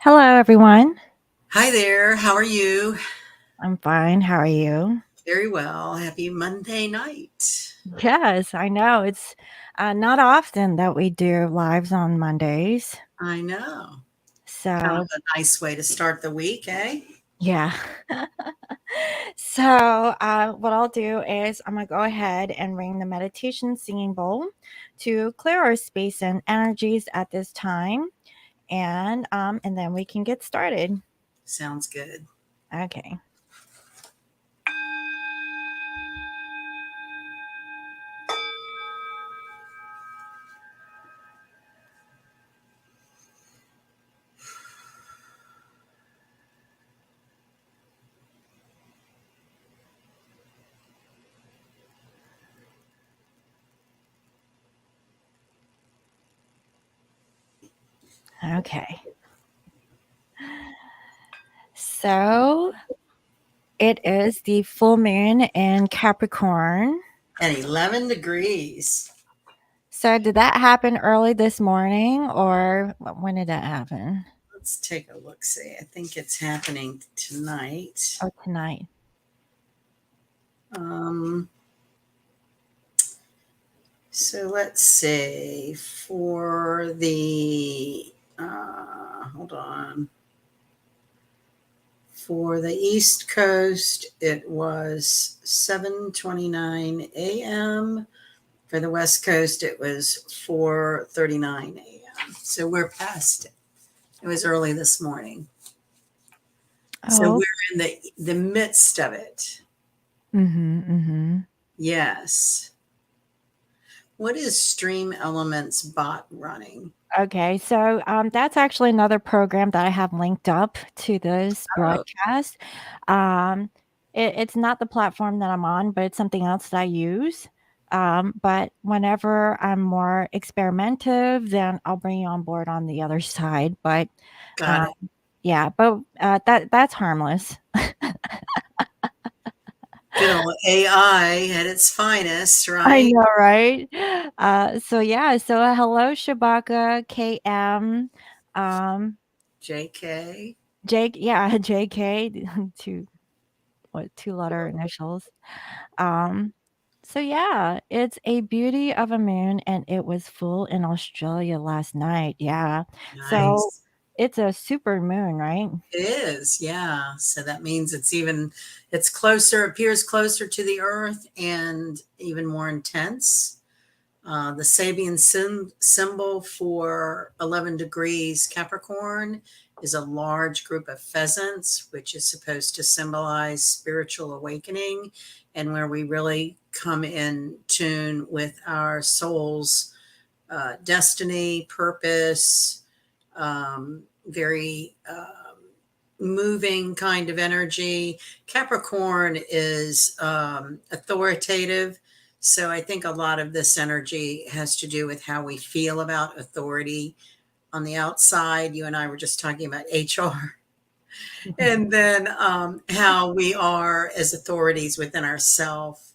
Hello, everyone. Hi there. How are you? I'm fine. How are you? Very well. Happy Monday night. Yes, I know. It's not often that we do lives on Mondays. I know. Kind of So, a nice way to start the week, eh? yeah. So, what I'll do is I'm going to go ahead and ring the meditation singing bowl to clear our space and energies at this time. And then we can get started. Sounds good. Okay. Okay. So, it is the full moon in Capricorn. And 11 degrees. So did that happen early this morning or when did that happen? Let's take a look. See, I think it's happening tonight. Oh, tonight. Um, so let's see. For the, hold on. For the East Coast, it was 7:29 a.m. For the West Coast, it was 4:39 a.m. So we're past it. It was early this morning. So Oh. we're in the midst of it. Mhm, mhm. Yes. What is Stream Elements bot running? Okay, so that's actually another program that I have linked up to this Oh, broadcast. Um, it's not the platform that I'm on, but it's something else that I use. But whenever I'm more experimentative, then I'll bring you on board on the other side. But got um, it. yeah, but that's harmless. Good old AI at its finest, I right? know, right? So yeah, so hello, Shabaka, KM, um, JK. Jake, yeah, JK, two what 2-letter initials. Um, so yeah, it's a beauty of a moon, and it was full in Australia last night. Yeah, so Nice. it's a super moon, right? It is, yeah. So that means it's closer, appears closer to the Earth and even more intense. The Sabian symbol for 11 degrees Capricorn is a large group of pheasants, which is supposed to symbolize spiritual awakening and where we really come in tune with our soul's destiny, purpose, very moving kind of energy. Capricorn is authoritative. So I think a lot of this energy has to do with how we feel about authority on the outside. You and I were just talking about HR. And then how we are as authorities within ourselves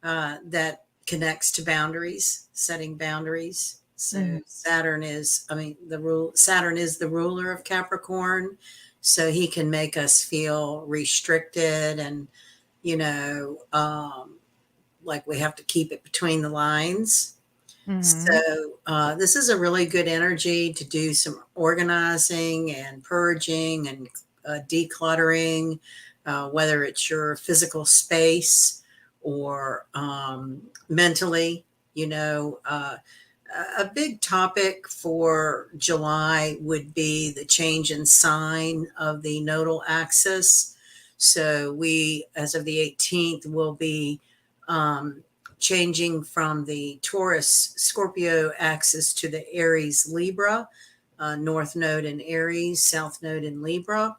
that connects to boundaries, setting boundaries. So Mhm, Saturn is the ruler of Capricorn. So he can make us feel restricted and, you know, like we have to keep it between the lines. mhm, So this is a really good energy to do some organizing and purging and decluttering, whether it's your physical space or mentally. You know, a big topic for July would be the change in sign of the nodal axis. So we, as of the 18th, will be um, changing from the Taurus Scorpio axis to the Aries Libra, north node in Aries, south node in Libra.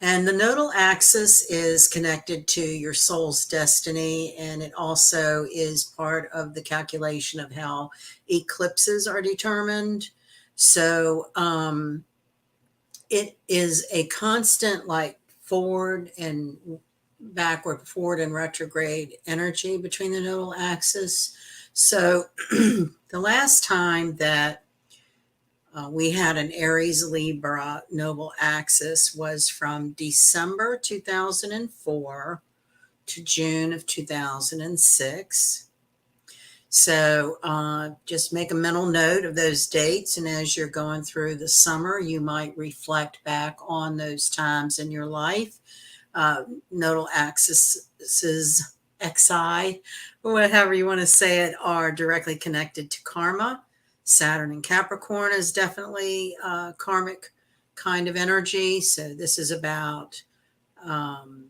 And the nodal axis is connected to your soul's destiny, and it also is part of the calculation of how eclipses are determined. So it is a constant, like forward and backward, forward and retrograde energy between the nodal axis. So the last time that We had an Aries Libra noble axis was from December 2004 to June of 2006. So just make a mental note of those dates. And as you're going through the summer, you might reflect back on those times in your life. Nodal axes, XI, whatever you want to say it, are directly connected to karma. Saturn and Capricorn is definitely karmic kind of energy. So this is about um,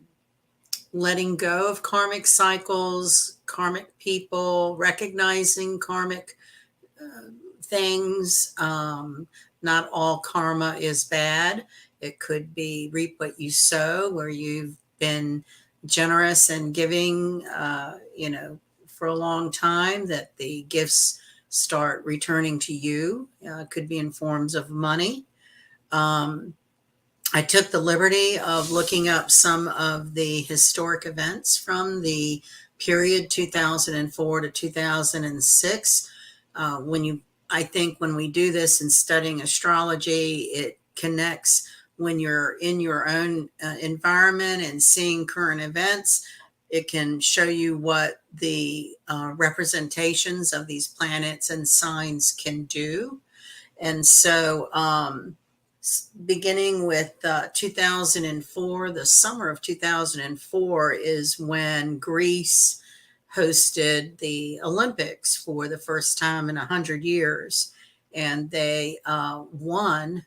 letting go of karmic cycles, karmic people, recognizing karmic things. Not all karma is bad. It could be reap what you sow, where you've been generous and giving, for a long time, that the gifts start returning to you. Could be in forms of money. I took the liberty of looking up some of the historic events from the period 2004 to 2006. I think when we do this in studying astrology, it connects when you're in your own environment and seeing current events. It can show you what the representations of these planets and signs can do. And so, beginning with 2004, the summer of 2004 is when Greece hosted the Olympics for the first time in 100 years. And they won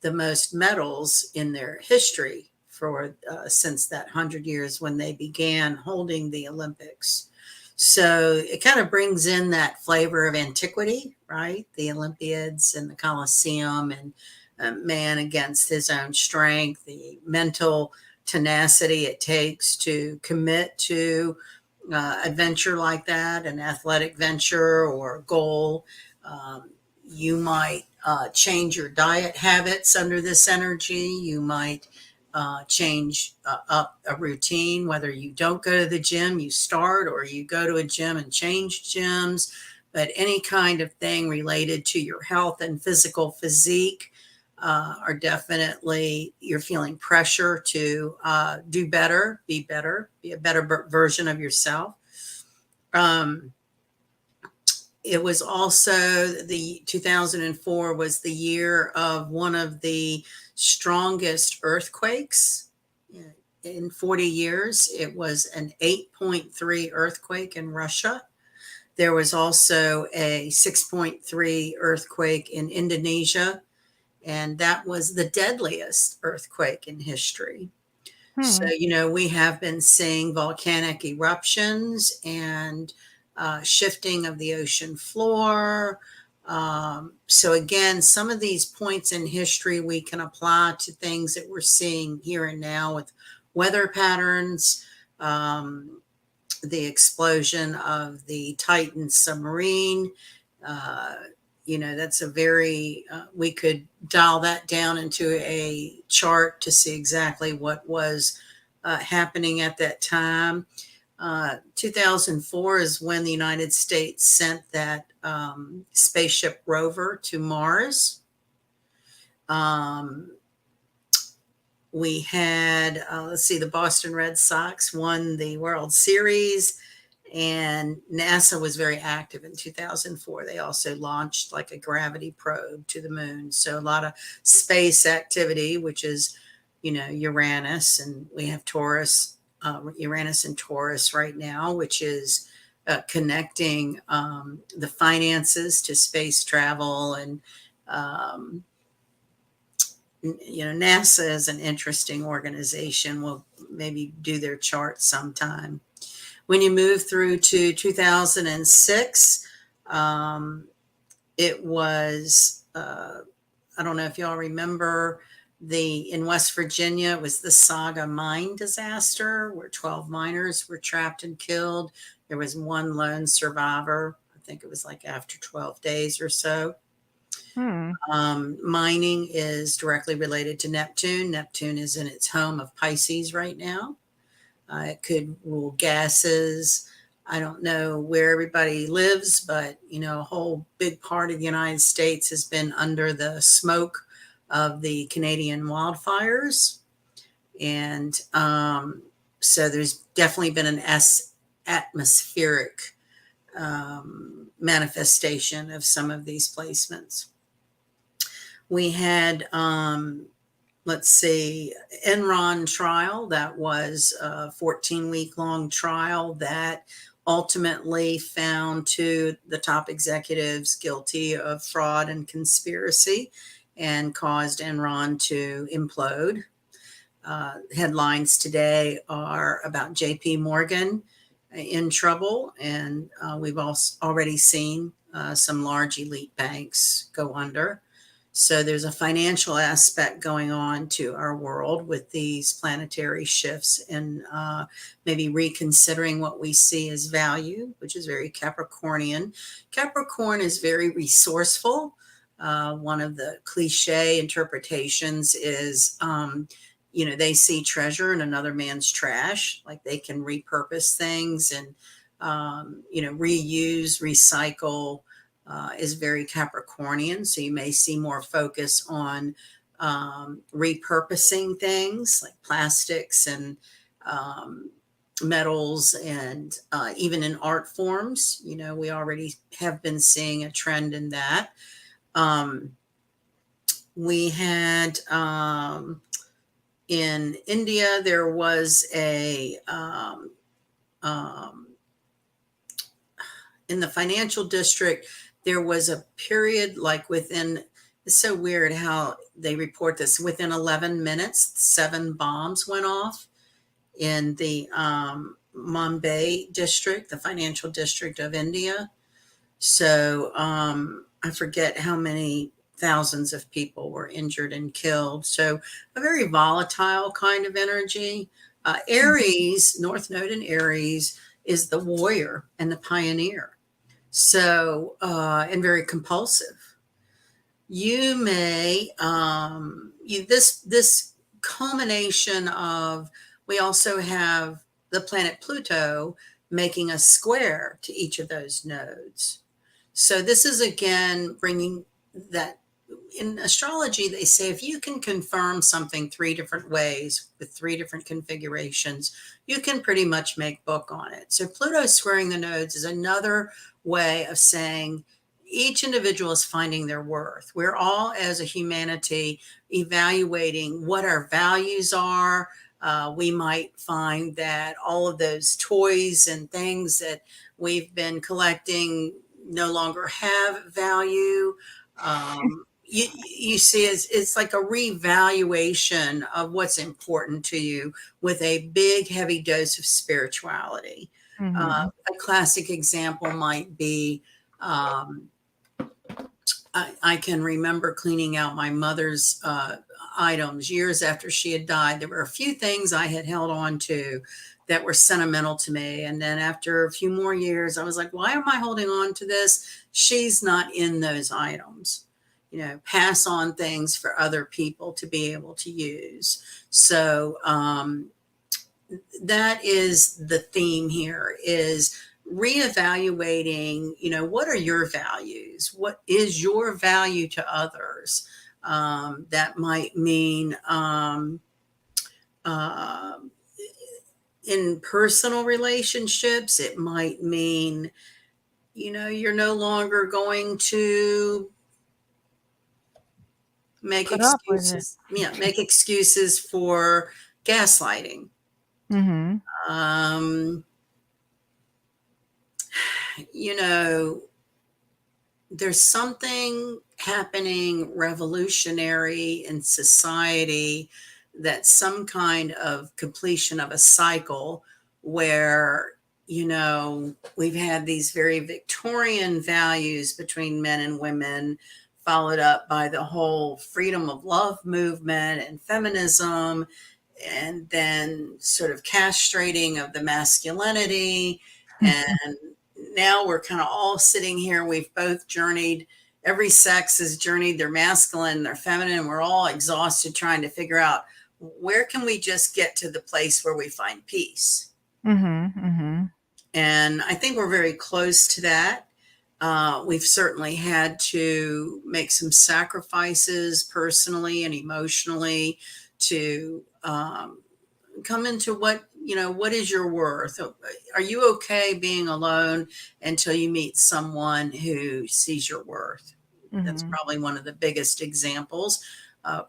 the most medals in their history for since that 100 years when they began holding the Olympics. So it kind of brings in that flavor of antiquity, right? The Olympiads and the Colosseum, and man against his own strength, the mental tenacity it takes to commit to adventure like that, an athletic venture or goal. You might change your diet habits under this energy. You might change up a routine, whether you don't go to the gym, you start, or you go to a gym and change gyms. But any kind of thing related to your health and physical physique are definitely, you're feeling pressure to do better, be a better version of yourself. It was also the 2004 was the year of one of the strongest earthquakes in 40 years. It was an 8.3 earthquake in Russia. There was also a 6.3 earthquake in Indonesia, and that was the deadliest earthquake in history. So, we have been seeing volcanic eruptions and shifting of the ocean floor. So again, some of these points in history we can apply to things that we're seeing here and now with weather patterns, the explosion of the Titan submarine. That's a very, we could dial that down into a chart to see exactly what was happening at that time. 2004 is when the United States sent that spaceship rover to Mars. We had, the Boston Red Sox won the World Series, and NASA was very active in 2004. They also launched like a gravity probe to the moon. So a lot of space activity, which is, Uranus, and we have Taurus, Uranus and Taurus right now, which is connecting the finances to space travel. And, NASA is an interesting organization. We'll maybe do their chart sometime. When you move through to 2006, it was, I don't know if y'all remember, in West Virginia, it was the Saga mine disaster where 12 miners were trapped and killed. There was one lone survivor. I think it was like after 12 days or so. Mining is directly related to Neptune. Neptune is in its home of Pisces right now. It could rule gases. I don't know where everybody lives, but a whole big part of the United States has been under the smoke of the Canadian wildfires. And so there's definitely been an atmospheric manifestation of some of these placements. We had, let's see, Enron trial. That was a 14-week long trial that ultimately found the top executives guilty of fraud and conspiracy and caused Enron to implode. Headlines today are about JP Morgan in trouble, and we've also already seen some large elite banks go under. So there's a financial aspect going on to our world with these planetary shifts, and maybe reconsidering what we see as value, which is very Capricornian. Capricorn is very resourceful. One of the cliche interpretations is, they see treasure in another man's trash, like they can repurpose things and, reuse, recycle. Is very Capricornian. So you may see more focus on repurposing things like plastics and metals, and even in art forms. We already have been seeing a trend in that. We had in India, there was in the financial district, there was a period like it's so weird how they report this, within 11 minutes, 7 bombs went off in the Mumbai district, the financial district of India. So I forget how many thousands of people were injured and killed. So a very volatile kind of energy. Aries, North Node in Aries, is the warrior and the pioneer. So, and very compulsive. You may, this culmination of, we also have the planet Pluto making a square to each of those nodes. So this is again bringing that. In astrology, they say if you can confirm something 3 different ways with 3 different configurations, you can pretty much make book on it. So Pluto squaring the nodes is another way of saying each individual is finding their worth. We're all, as a humanity, evaluating what our values are. We might find that all of those toys and things that we've been collecting no longer have value. You see, it's like a revaluation of what's important to you with a big, heavy dose of spirituality. Mm-hmm. A classic example might be, I can remember cleaning out my mother's items years after she had died. There were a few things I had held on to that were sentimental to me. And then after a few more years, I was like, why am I holding on to this? She's not in those items. Pass on things for other people to be able to use. So that is the theme here, is reevaluating, what are your values? What is your value to others? That might mean in personal relationships, it might mean, you're no longer going to make Put up with it. excuses. Make excuses for gaslighting. Mm-hmm. There's something happening revolutionary in society, that some kind of completion of a cycle where, we've had these very Victorian values between men and women, followed up by the whole freedom of love movement and feminism, and then sort of castrating of the masculinity. And now we're kind of all sitting here. We've both journeyed, every sex has journeyed their masculine, their feminine. We're all exhausted trying to figure out, where can we just get to the place where we find peace? Mm-hmm. Mm-hmm. And I think we're very close to that. We've certainly had to make some sacrifices personally and emotionally to come into what is your worth? Are you okay being alone until you meet someone who sees your worth? That's Mhm. probably one of the biggest examples.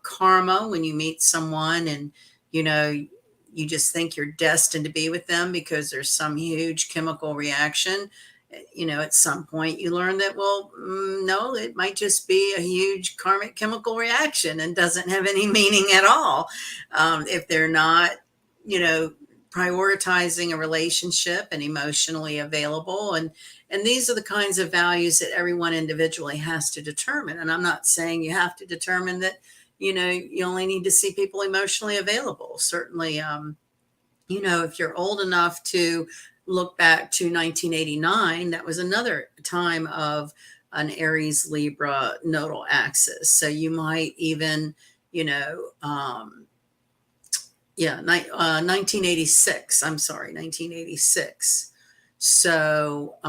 Karma, when you meet someone and you know you just think you're destined to be with them because there's some huge chemical reaction. At some point you learn that, well, no, it might just be a huge karmic chemical reaction and doesn't have any meaning at all. If they're not, you know, prioritizing a relationship and emotionally available. And these are the kinds of values that everyone individually has to determine. And I'm not saying you have to determine that, you only need to see people emotionally available. Certainly, if you're old enough to look back to 1989, that was another time of an Aries Libra nodal axis. So you might even, you know, yeah, 1986. I'm sorry, 1986. So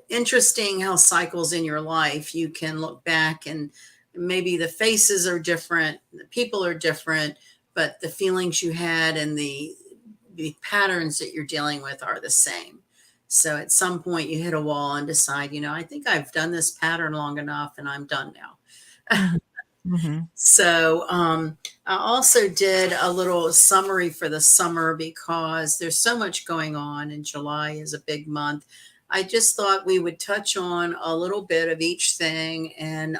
interesting how cycles in your life, you can look back and maybe the faces are different, the people are different, but the feelings you had and the patterns that you're dealing with are the same. So at some point you hit a wall and decide, I think I've done this pattern long enough and I'm done now. Mhm. Mhm. So I also did a little summary for the summer because there's so much going on, and July is a big month. I just thought we would touch on a little bit of each thing. And,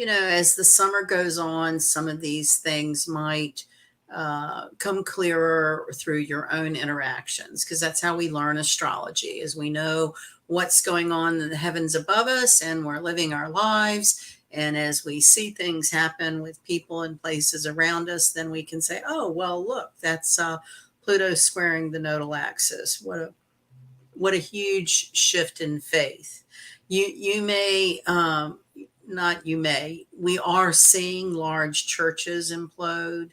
as the summer goes on, some of these things might come clearer through your own interactions, because that's how we learn astrology, is we know what's going on in the heavens above us and we're living our lives. And as we see things happen with people and places around us, then we can say, oh, well, look, that's Pluto squaring the nodal axis. What a huge shift in faith. You may, not you may, we are seeing large churches implode.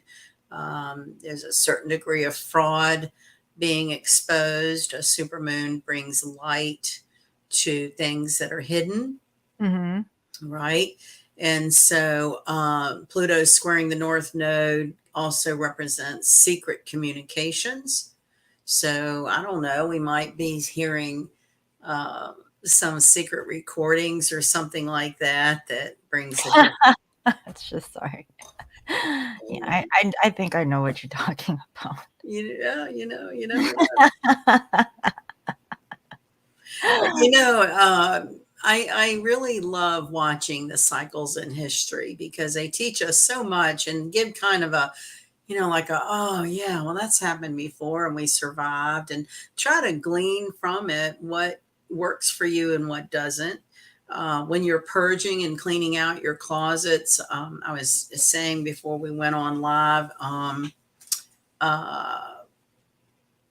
There's a certain degree of fraud being exposed. A supermoon brings light to things that are hidden, Mhm. right? And so Pluto squaring the North Node also represents secret communications. So I don't know, we might be hearing uh, some secret recordings or something like that that brings a different, It's just sorry. Yeah, I think I know what you're talking about. I really love watching the cycles in history because they teach us so much and give kind of a, like oh yeah, well that's happened before and we survived, and try to glean from it what works for you and what doesn't. When you're purging and cleaning out your closets, I was saying before we went on live, uh,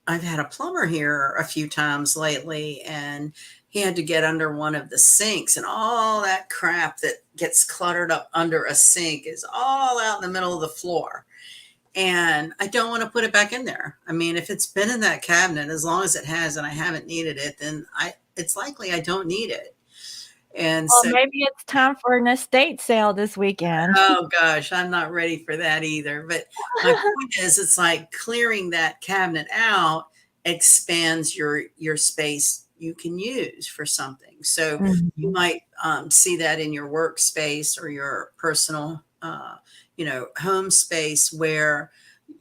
I've had a plumber here a few times lately, and he had to get under one of the sinks, and all that crap that gets cluttered up under a sink is all out in the middle of the floor. And I don't want to put it back in there. I mean, if it's been in that cabinet as long as it has and I haven't needed it, then it's likely I don't need it. And Well, so, maybe it's time for an estate sale this weekend. oh gosh, I'm not ready for that either. But my point is, it's like clearing that cabinet out expands your space you can use for something. So you Mhm. might see that in your workspace or your personal, home space where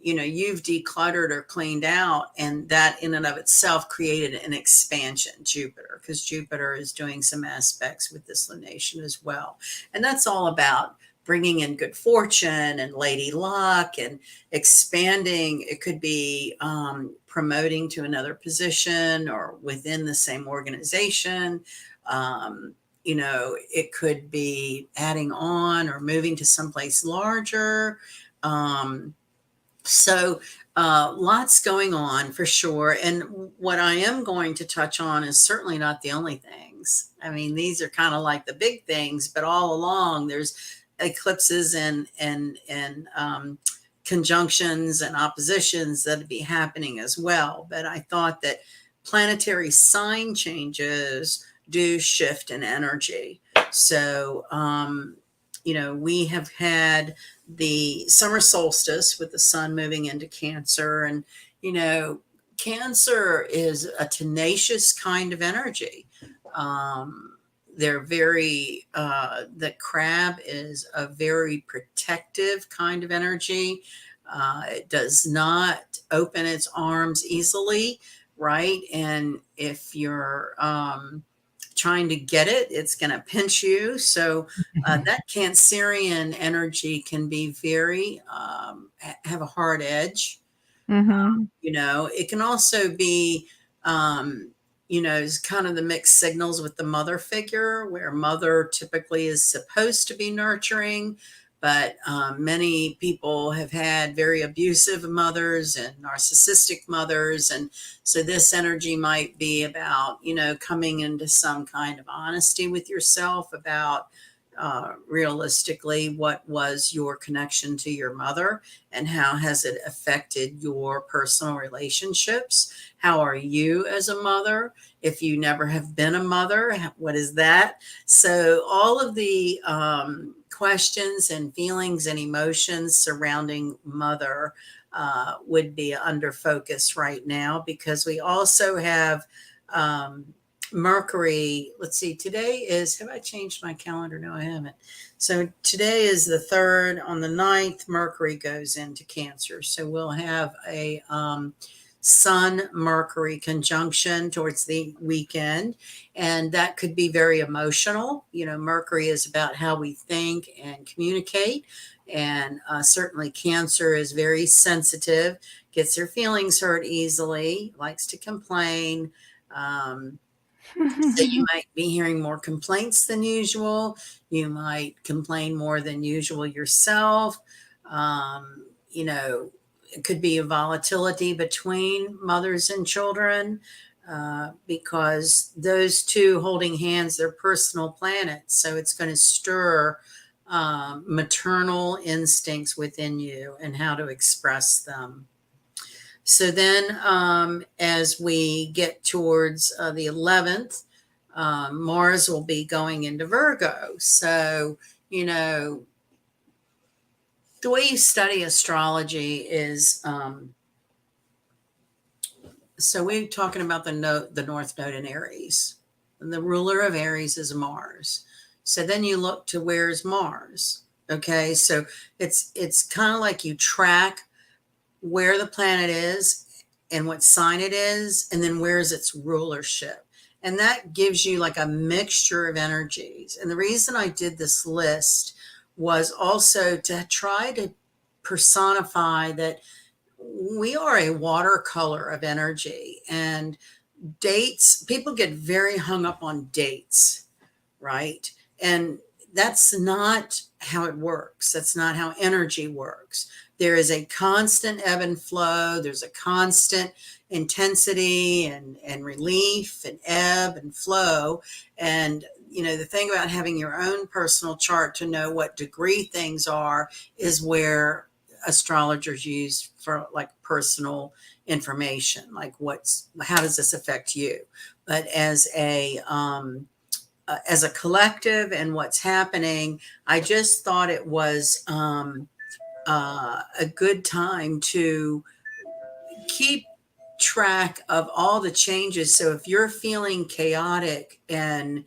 you've decluttered or cleaned out, and that in and of itself created an expansion. Jupiter, because Jupiter is doing some aspects with this lunation as well, and that's all about bringing in good fortune and lady luck and expanding. It could be promoting to another position or within the same organization. It could be adding on or moving to someplace larger. um, so lots going on for sure. And what I am going to touch on is certainly not the only things. I mean, these are kind of like the big things, but all along there's eclipses and conjunctions and oppositions that would be happening as well. But I thought that planetary sign changes do shift in energy. So, we have had the summer solstice with the sun moving into Cancer. And, Cancer is a tenacious kind of energy. Um, they're the crab is a very protective kind of energy. It does not open its arms easily, right? And if you're trying to get it, it's going to pinch you. So that Cancerian energy can be very, have a hard edge. Mhm. It can also be, it's kind of the mixed signals with the mother figure, where mother typically is supposed to be nurturing, but many people have had very abusive mothers and narcissistic mothers. And so this energy might be about, coming into some kind of honesty with yourself about realistically what was your connection to your mother and how has it affected your personal relationships. How are you as a mother? If you never have been a mother, what is that? So all of the questions and feelings and emotions surrounding mother would be under focus right now, because we also have Mercury. Let's see, today is, have I changed my calendar? No, I haven't. So today is the 3rd. On the 9th, Mercury goes into Cancer. So we'll have a Sun Mercury conjunction towards the weekend. And that could be very emotional. Mercury is about how we think and communicate. And certainly Cancer is very sensitive, gets their feelings hurt easily, likes to complain. So you might be hearing more complaints than usual. You might complain more than usual yourself. It could be a volatility between mothers and children, because those two holding hands, they're personal planets. So it's going to stir maternal instincts within you and how to express them. So then, as we get towards the 11th, Mars will be going into Virgo. So, the way you study astrology is, so we're talking about the North Node in Aries. And the ruler of Aries is Mars. So then you look to, where's Mars? Okay, so it's kind of like you track where the planet is and what sign it is, and then where's its rulership. And that gives you like a mixture of energies. And the reason I did this list was also to try to personify that we are a watercolor of energy. And dates, people get very hung up on dates, right? And that's not how it works. That's not how energy works. There is a constant ebb and flow. There's a constant intensity and relief and ebb and flow. And, the thing about having your own personal chart to know what degree things are is where astrologers use for like personal information, like how does this affect you? But as a collective and what's happening, I just thought it was a good time to keep track of all the changes. So if you're feeling chaotic and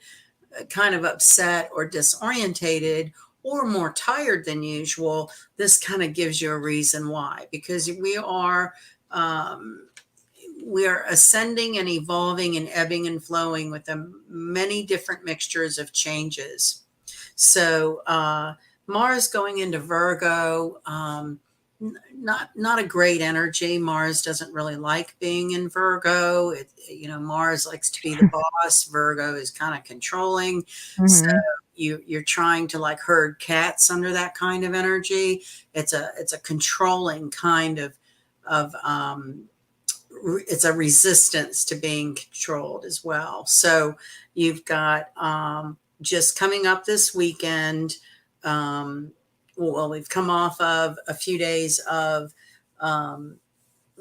kind of upset or disorientated or more tired than usual, this kind of gives you a reason why, because we are ascending and evolving and ebbing and flowing with many different mixtures of changes. So Mars going into Virgo, not a great energy. Mars doesn't really like being in Virgo. Mars likes to be the boss. Virgo is kind of controlling. So Mhm. you're trying to like herd cats under that kind of energy. It's a controlling kind of it's a resistance to being controlled as well. So you've got just coming up this weekend. We've come off of a few days of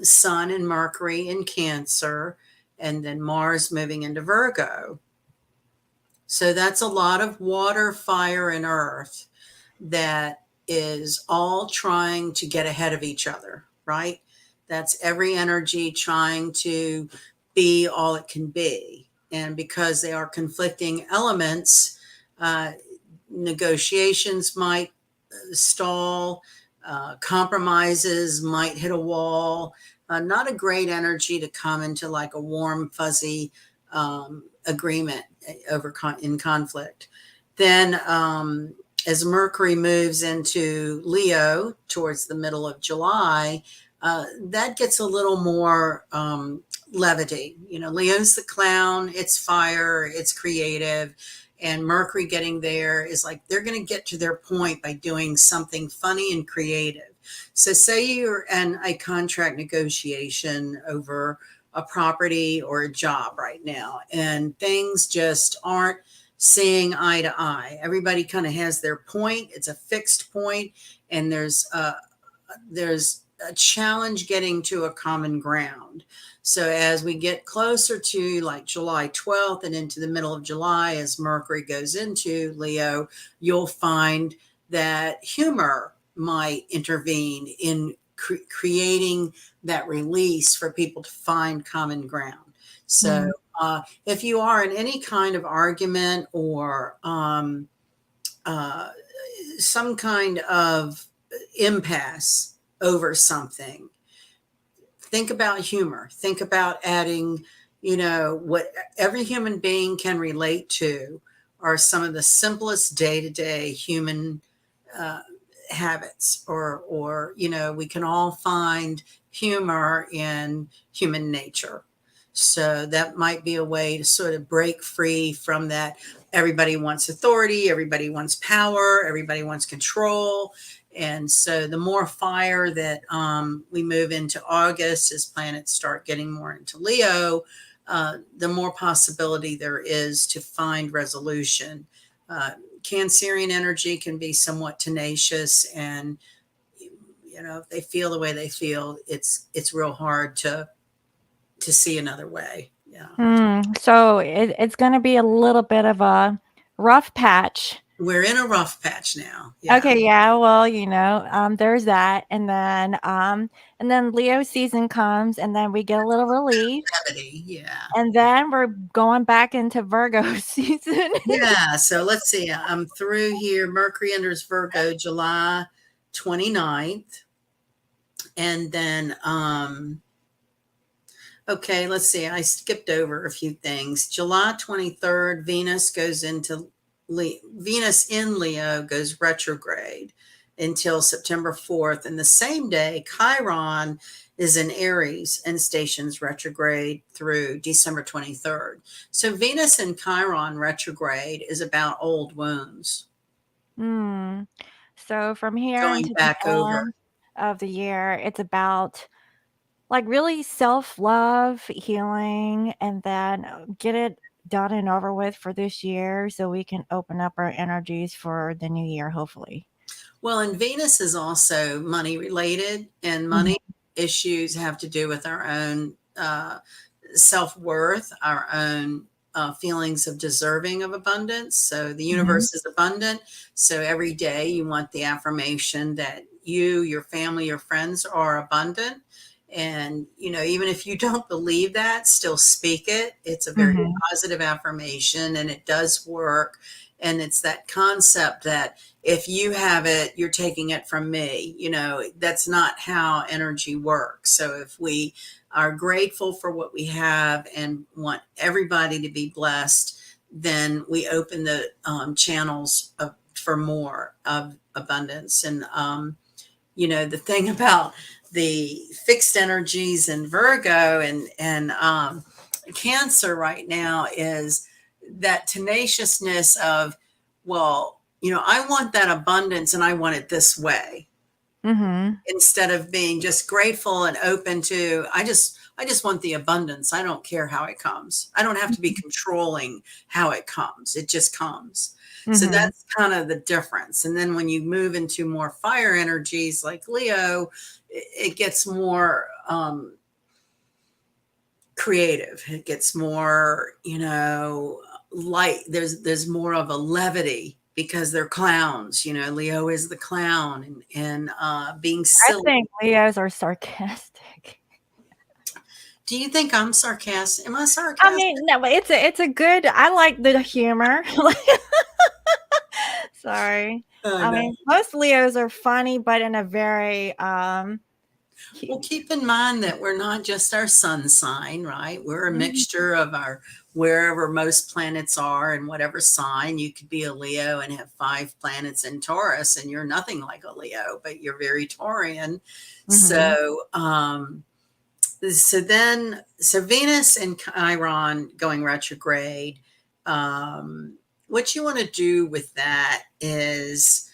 Sun and Mercury in Cancer. and then Mars moving into Virgo. So that's a lot of water, fire, and earth that is all trying to get ahead of each other, right? That's every energy trying to be all it can be. And because they are conflicting elements, uh, negotiations might stall, compromises might hit a wall. Not a great energy to come into like a warm, fuzzy agreement in conflict. Then, as Mercury moves into Leo towards the middle of July, that gets a little more levity. You know, Leo's the clown, it's fire, it's creative. And Mercury getting there is like they're going to get to their point by doing something funny and creative. So, say you're in a contract negotiation over a property or a job right now, and things just aren't seeing eye to eye. Everybody kind of has their point. It's a fixed point, and there's a challenge getting to a common ground. So as we get closer to like July 12th and into the middle of July, as Mercury goes into Leo, you'll find that humor might intervene in creating that release for people to find common ground. So if you are in any kind of argument or some kind of impasse over something, think about humor. Think about adding, you know, what every human being can relate to are some of the simplest day-to-day human habits, or you know, we can all find humor in human nature. So that might be a way to sort of break free from that. Everybody wants authority, everybody wants power, everybody wants control. And so the more fire that we move into August as planets start getting more into Leo, the more possibility there is to find resolution. Cancerian energy can be somewhat tenacious, and you know, if they feel the way they feel, it's real hard to see another way. Yeah. So it's going to be a little bit of a rough patch. We're in a rough patch now. Yeah. Okay, yeah, well, you know, there's that, and then Leo season comes, and then we get a little relief, Yeah. and then we're going back into Virgo season. Yeah. So let's see. I'm through here. Mercury enters Virgo July 29th. And then, okay, let's see. I skipped over a few things. July 23rd, Venus goes into Venus in Leo goes retrograde until September 4th. And the same day, Chiron is in Aries and stations retrograde through December 23rd. So Venus and Chiron retrograde is about old wounds. So from here Going until back the over. end of the year, it's about like really self-love, healing, and then get it done and over with for this year so we can open up our energies for the new year, hopefully. Well, and Venus is also money related, and money issues have to do with our own self worth, our own feelings of deserving of abundance. So the universe is abundant. So every day you want the affirmation that you, your family, your friends are abundant. And, you know, even if you don't believe that, still speak it. It's a very positive affirmation, and it does work. And it's that concept that if you have it, you're taking it from me. You know, that's not how energy works. So if we are grateful for what we have and want everybody to be blessed, then we open the channels for more of abundance. And, you know, the thing about the fixed energies in Virgo and Cancer right now is that tenaciousness of, well, you know, I want that abundance and I want it this way. Instead of being just grateful and open to, I just want the abundance. I don't care how it comes. I don't have to be controlling how it comes. It just comes. So that's kind of the difference. And then when you move into more fire energies like Leo, it gets more creative. It gets more, light. There's more of a levity because they're clowns. Leo is the clown, and being I silly. think Leos are sarcastic. Do you think I'm sarcastic? Am I I sarcastic? mean, no, but it's a good. I like the humor. Sorry. Oh I no. mean, most Leos are funny, but in a very Well, keep in mind that we're not just our sun sign, right? We're a Mhm. mixture of our wherever most planets are and whatever sign. You could be a Leo and have 5 planets in Taurus, and you're nothing like a Leo, but you're very Taurian. Mhm. So Venus and Chiron going retrograde. What you want to do with that is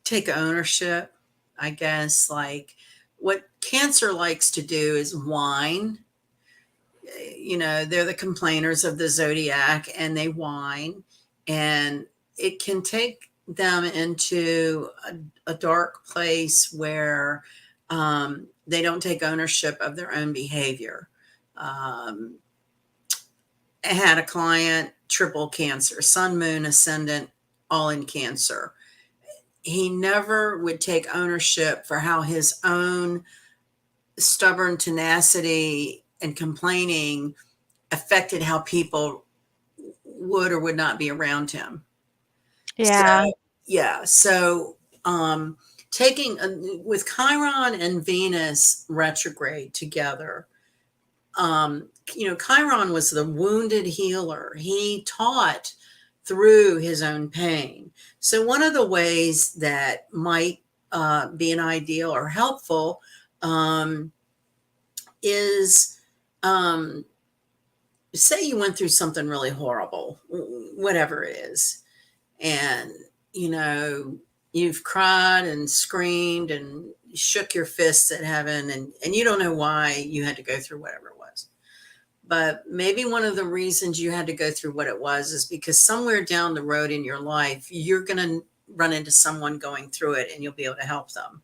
take ownership, I guess. Like what Cancer likes to do is whine. They're the complainers of the zodiac, and they whine, and it can take them into a dark place where they don't take ownership of their own behavior. Um, I had a client, triple Cancer, sun, moon, ascendant, all in Cancer. He never would take ownership for how his own stubborn tenacity and complaining affected how people would or would not be around him. So, Yeah. yeah. So, taking with Chiron and Venus retrograde together, Chiron was the wounded healer. He taught through his own pain. So, one of the ways that might be an ideal or helpful um, is um, say you went through something really horrible, whatever it is, and you know you've cried and screamed and shook your fists at heaven, and you don't know why you had to go through whatever it was. But maybe one of the reasons you had to go through what it was is because somewhere down the road in your life you're going to run into someone going through it, and you'll be able to help them.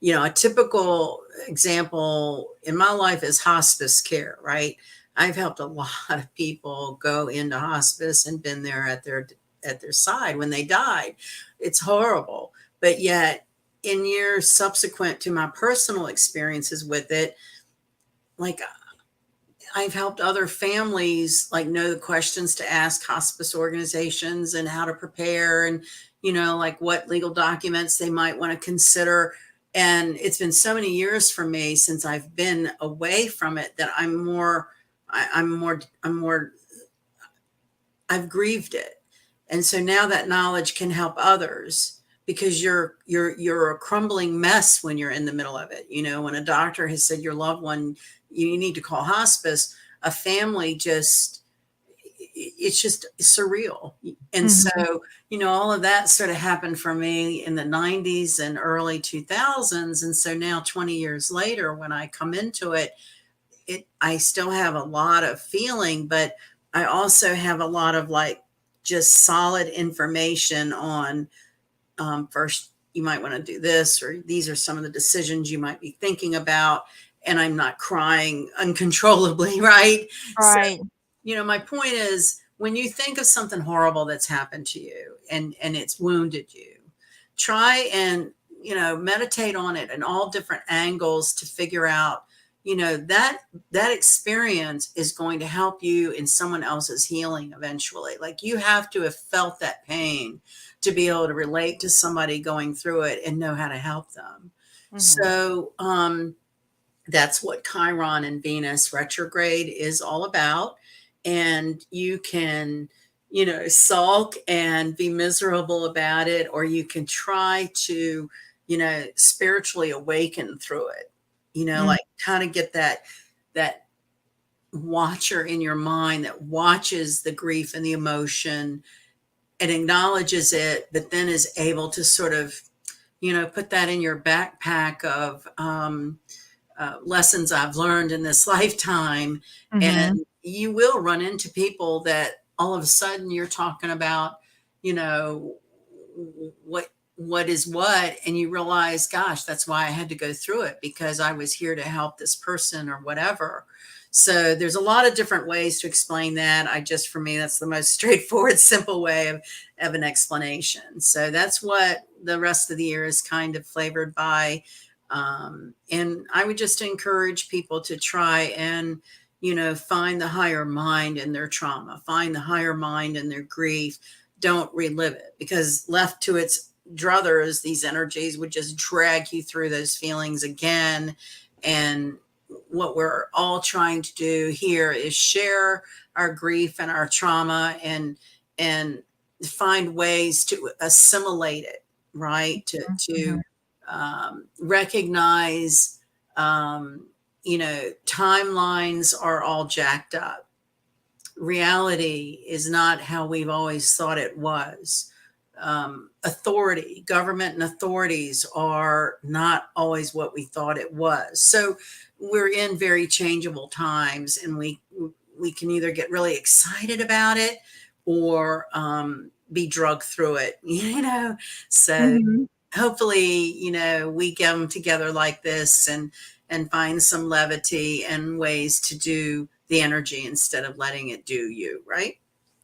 A typical example in my life is hospice care, right? I've helped a lot of people go into hospice and been there at their side when they died. It's horrible. But yet in years subsequent to my personal experiences with it, like I've helped other families like know the questions to ask hospice organizations and how to prepare, and like what legal documents they might want to consider. And it's been so many years for me since I've been away from it that I'm more I've grieved it. And so now that knowledge can help others, because you're a crumbling mess when you're in the middle of it. When a doctor has said your loved one, you need to call hospice, a family just, it's just surreal. And Mhm. so, all of that sort of happened for me in the 90s and early 2000s. And so now 20 years later, when I come into it, I still have a lot of feeling, but I also have a lot of like just solid information on, first you might want to do this, or these are some of the decisions you might be thinking about, and I'm not crying uncontrollably, right? So, Right. my point is, when you think of something horrible that's happened to you and it's wounded you, try and meditate on it in all different angles to figure out that experience is going to help you in someone else's healing eventually. Like, you have to have felt that pain to be able to relate to somebody going through it and know how to help them. Mhm. So that's what Chiron and Venus retrograde is all about. And you can, sulk and be miserable about it, or you can try to, spiritually awaken through it, Mhm. like kind of get that watcher in your mind that watches the grief and the emotion and acknowledges it, but then is able to sort of, put that in your backpack of lessons I've learned in this lifetime. Mhm. And you will run into people that all of a sudden you're talking about, you know, what what is what, and you realize, gosh, that's why I had to go through it, because I was here to help this person or whatever. So there's a lot of different ways to explain that. For me, that's the most straightforward, simple way of an explanation. So that's what the rest of the year is kind of flavored by. And I would just encourage people to try and, find the higher mind in their trauma, find the higher mind in their grief. Don't relive it, because left to its druthers, these energies would just drag you through those feelings again. And what we're all trying to do here is share our grief and our trauma, and find ways to assimilate it, right? To Mhm. recognize, timelines are all jacked up. Reality is not how we've always thought it was. Government and authorities are not always what we thought it was. So we're in very changeable times, and we can either get really excited about it, or be drugged through it, So Mhm. hopefully, we get them together like this, and find some levity and ways to do the energy instead of letting it do you, right?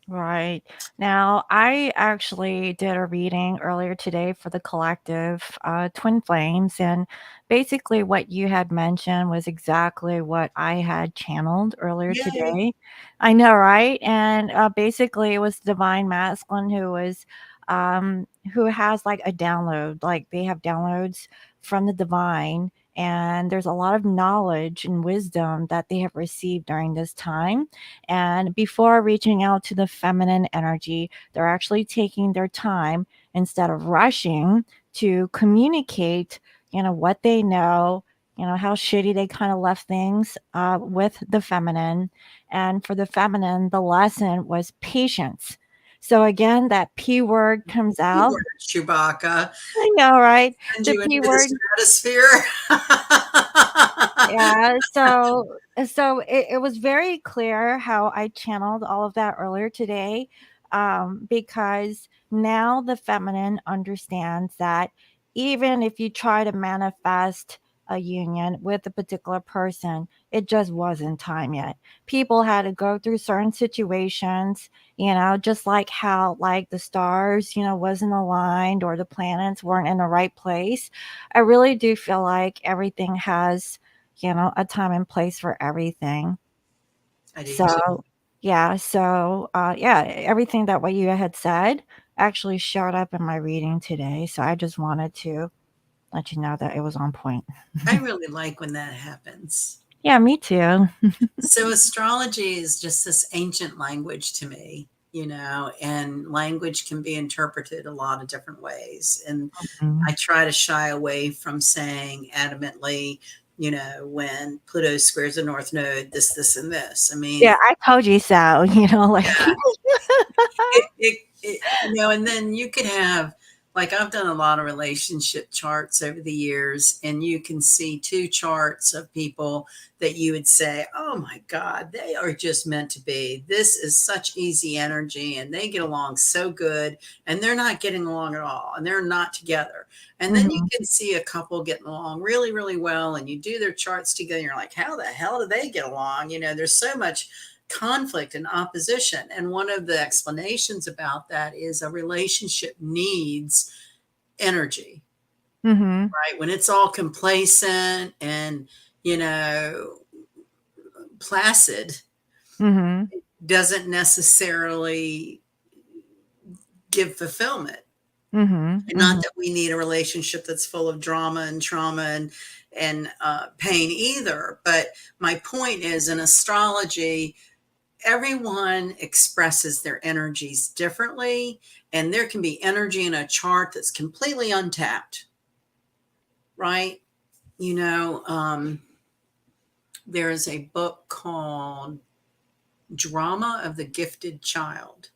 Right. Now, I actually did a reading earlier today for the collective Twin Flames, and basically what you had mentioned was exactly what I had channeled earlier Yay. today. I know, right? And basically, it was Divine Masculine who has like a download, like they have downloads from the divine, and there's a lot of knowledge and wisdom that they have received during this time. And before reaching out to the feminine energy, they're actually taking their time instead of rushing to communicate, what they know, how shitty they kind of left things with the feminine. And for the feminine, the lesson was patience. So again, that P word comes You out. were Chewbacca. I know, right? Send The you into P the word. stratosphere. Yeah, so it was very clear how I channeled all of that earlier today, because now the feminine understands that even if you try to manifest a union with a particular person, it just wasn't time yet. People had to go through certain situations, just like how like the stars, wasn't aligned or the planets weren't in the right place. I really do feel like everything has a time and place for everything. I do too. So, yeah, yeah, everything that what you had said actually showed up in my reading today. So I just wanted to let you know that it was on point. I really like when that happens. Yeah, me too. So astrology is just this ancient language to me, and language can be interpreted a lot of different ways. And Mhm. I try to shy away from saying adamantly, when Pluto squares the North Node, this, and this. I mean, Yeah, I told you so, like and then you could have, like, I've done a lot of relationship charts over the years, and you can see two charts of people that you would say, oh my God, they are just meant to be. This is such easy energy, and they get along so good, and they're not getting along at all, and they're not together. And then you Mhm, can see a couple getting along really, really well, and you do their charts together, and you're like, how the hell do they get along? There's so much conflict and opposition. And one of the explanations about that is a relationship needs energy, mhm, right? When it's all complacent and, you know, placid, mhm, doesn't necessarily give fulfillment. mhm, And not mhm, that we need a relationship that's full of drama and trauma and pain either. But my point is, in astrology, everyone expresses their energies differently, and there can be energy in a chart that's completely untapped, right? you know um, there is a book called Drama of the Gifted Child,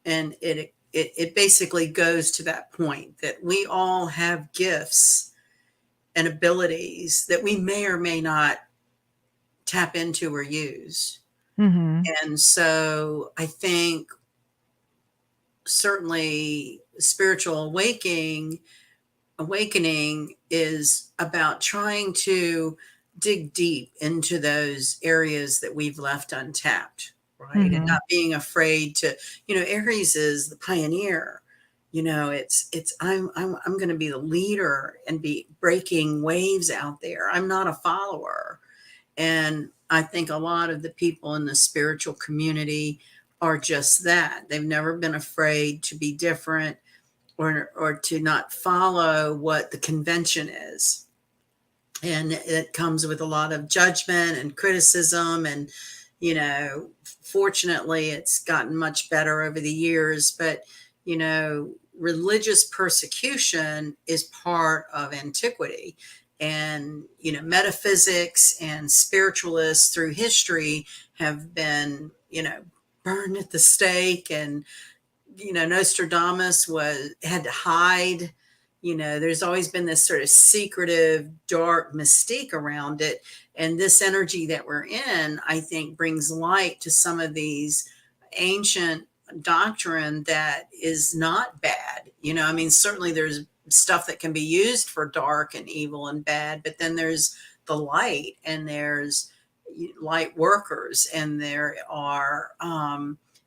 and it basically goes to that point that we all have gifts and abilities that we may or may not tap into or use. mhm, And so I think certainly spiritual awakening is about trying to dig deep into those areas that we've left untapped, right? And Mm-hmm. not being afraid to, Aries is the pioneer. It's I'm going to be the leader and be breaking waves out there. I'm not a follower. And I think a lot of the people in the spiritual community are just that. They've never been afraid to be different, or to not follow what the convention is. And it comes with a lot of judgment and criticism. And, fortunately, it's gotten much better over the years. But, religious persecution is part of antiquity. And, metaphysics and spiritualists through history have been, burned at the stake. And Nostradamus had to hide. There's always been this sort of secretive, dark mystique around it. And this energy that we're in, I think, brings light to some of these ancient doctrine that is not bad. I mean, certainly there's stuff that can be used for dark and evil and bad, but then there's the light, and there's light workers, and there are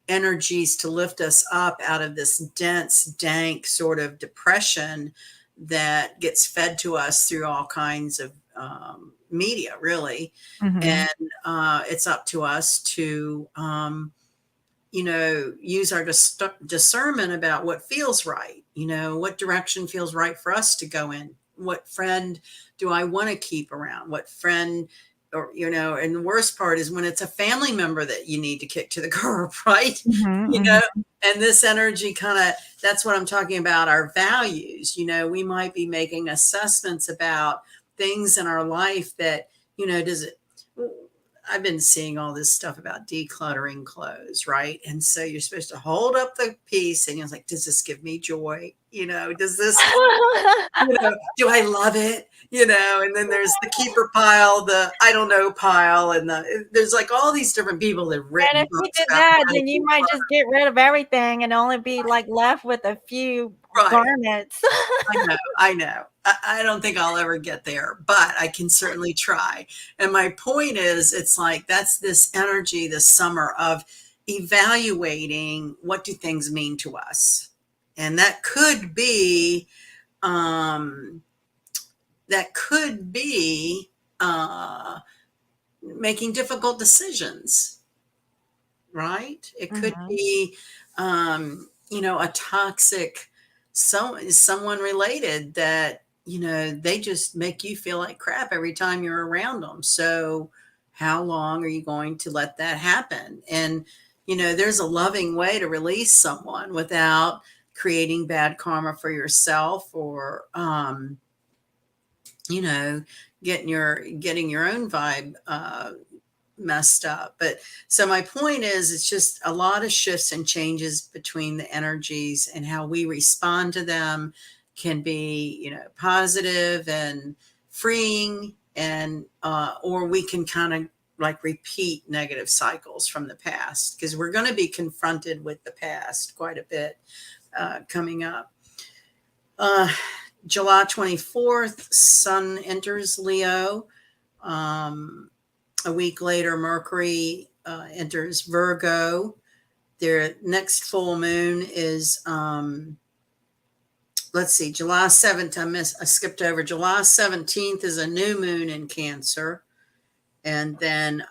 energies to lift us up out of this dense, dank sort of depression that gets fed to us through all kinds of media, really. Mm-hmm. And it's up to us to, use our discernment about what feels right, what direction feels right for us to go in. What friend do I want to keep around? What friend, or, and the worst part is when it's a family member that you need to kick to the curb, right? Mm-hmm. And this energy that's what I'm talking about, our values. We might be making assessments about things in our life that, I've been seeing all this stuff about decluttering clothes, right? And so you're supposed to hold up the piece and you're like, does this give me joy? Does this, do I love it? And then there's the keeper pile, the I don't know pile, and there's like all these different people that have And written if you books did about that, how to then you might declutter. just get rid of everything and only be like left with a few Right. garments. I know. I don't think I'll ever get there, but I can certainly try. And my point is, it's like that's this energy this summer of evaluating what do things mean to us. And um, that could be making difficult decisions, right? It could Mhm. be, a toxic, someone related that, they just make you feel like crap every time you're around them. So how long are you going to let that happen? And, there's a loving way to release someone without creating bad karma for yourself, or, you know, getting your own vibe messed up. But so my point is, it's just a lot of shifts and changes between the energies, and how we respond to them can be, positive and freeing, and or we can kind of like repeat negative cycles from the past, because we're going to be confronted with the past quite a bit coming up. Uh, July 24th, Sun enters Leo. A week later, Mercury enters Virgo. Their next full moon is, let's see, July 7th. I skipped over. July 17th is a new moon in Cancer. And then,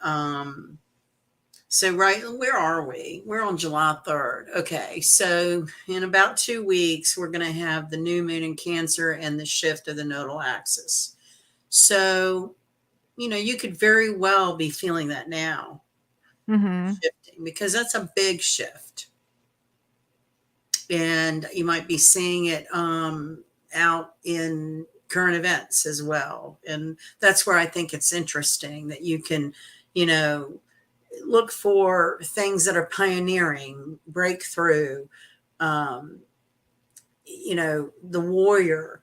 so right, where are we? We're on July 3rd. Okay, so in about 2 weeks, we're going to have the new moon in Cancer and the shift of the nodal axis. So, you could very well be feeling that now, Mhm. shifting, because that's a big shift. And you might be seeing it out in current events as well. And that's where I think it's interesting that you can, you know, look for things that are pioneering, breakthrough, um, the warrior.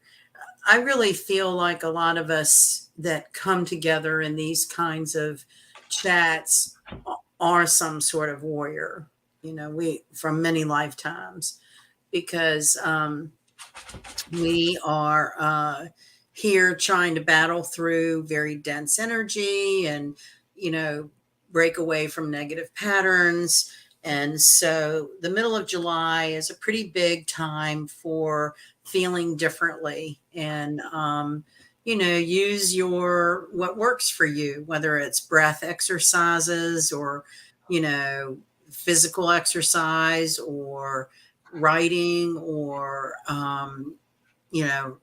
I really feel like a lot of us that come together in these kinds of chats are some sort of warrior, we from many lifetimes. because we are here trying to battle through very dense energy and, you know, break away from negative patterns. And so the middle of July is a pretty big time for feeling differently and, you know, use what works for you, whether it's breath exercises or, you know, physical exercise or writing or, you know,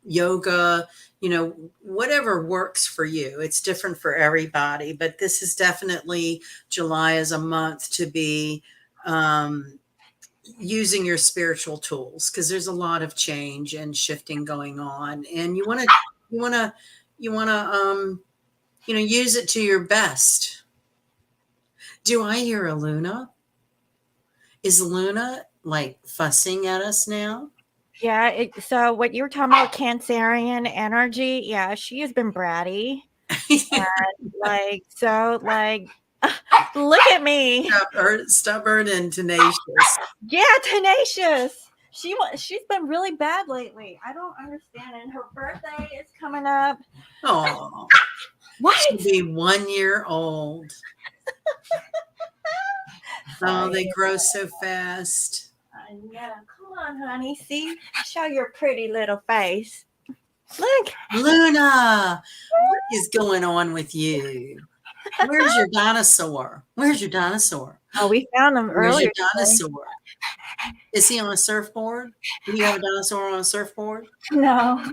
yoga, you know, whatever works for you. It's different for everybody, but this is definitely July as a month to be using your spiritual tools because there's a lot of change and shifting going on, and you want to, you want to, you know, use it to your best. Do I hear a Luna? Is Luna like fussing at us now? Yeah, so what you were talking about, Cancerian energy, yeah, she has been bratty and like so like look at me. Stubborn and tenacious. Yeah, tenacious. She's been really bad lately. I don't understand. And her birthday is coming up. Oh, What? she'll be 1 year old. Oh, Sorry. they grow so fast. I know. Come on, honey. See? Show your pretty little face. Look. Luna, what is going on with you? Where's your dinosaur? Where's your dinosaur? Oh, we found them Where's your earlier today. dinosaur? Is he on a surfboard? Do you have a dinosaur on a surfboard? No,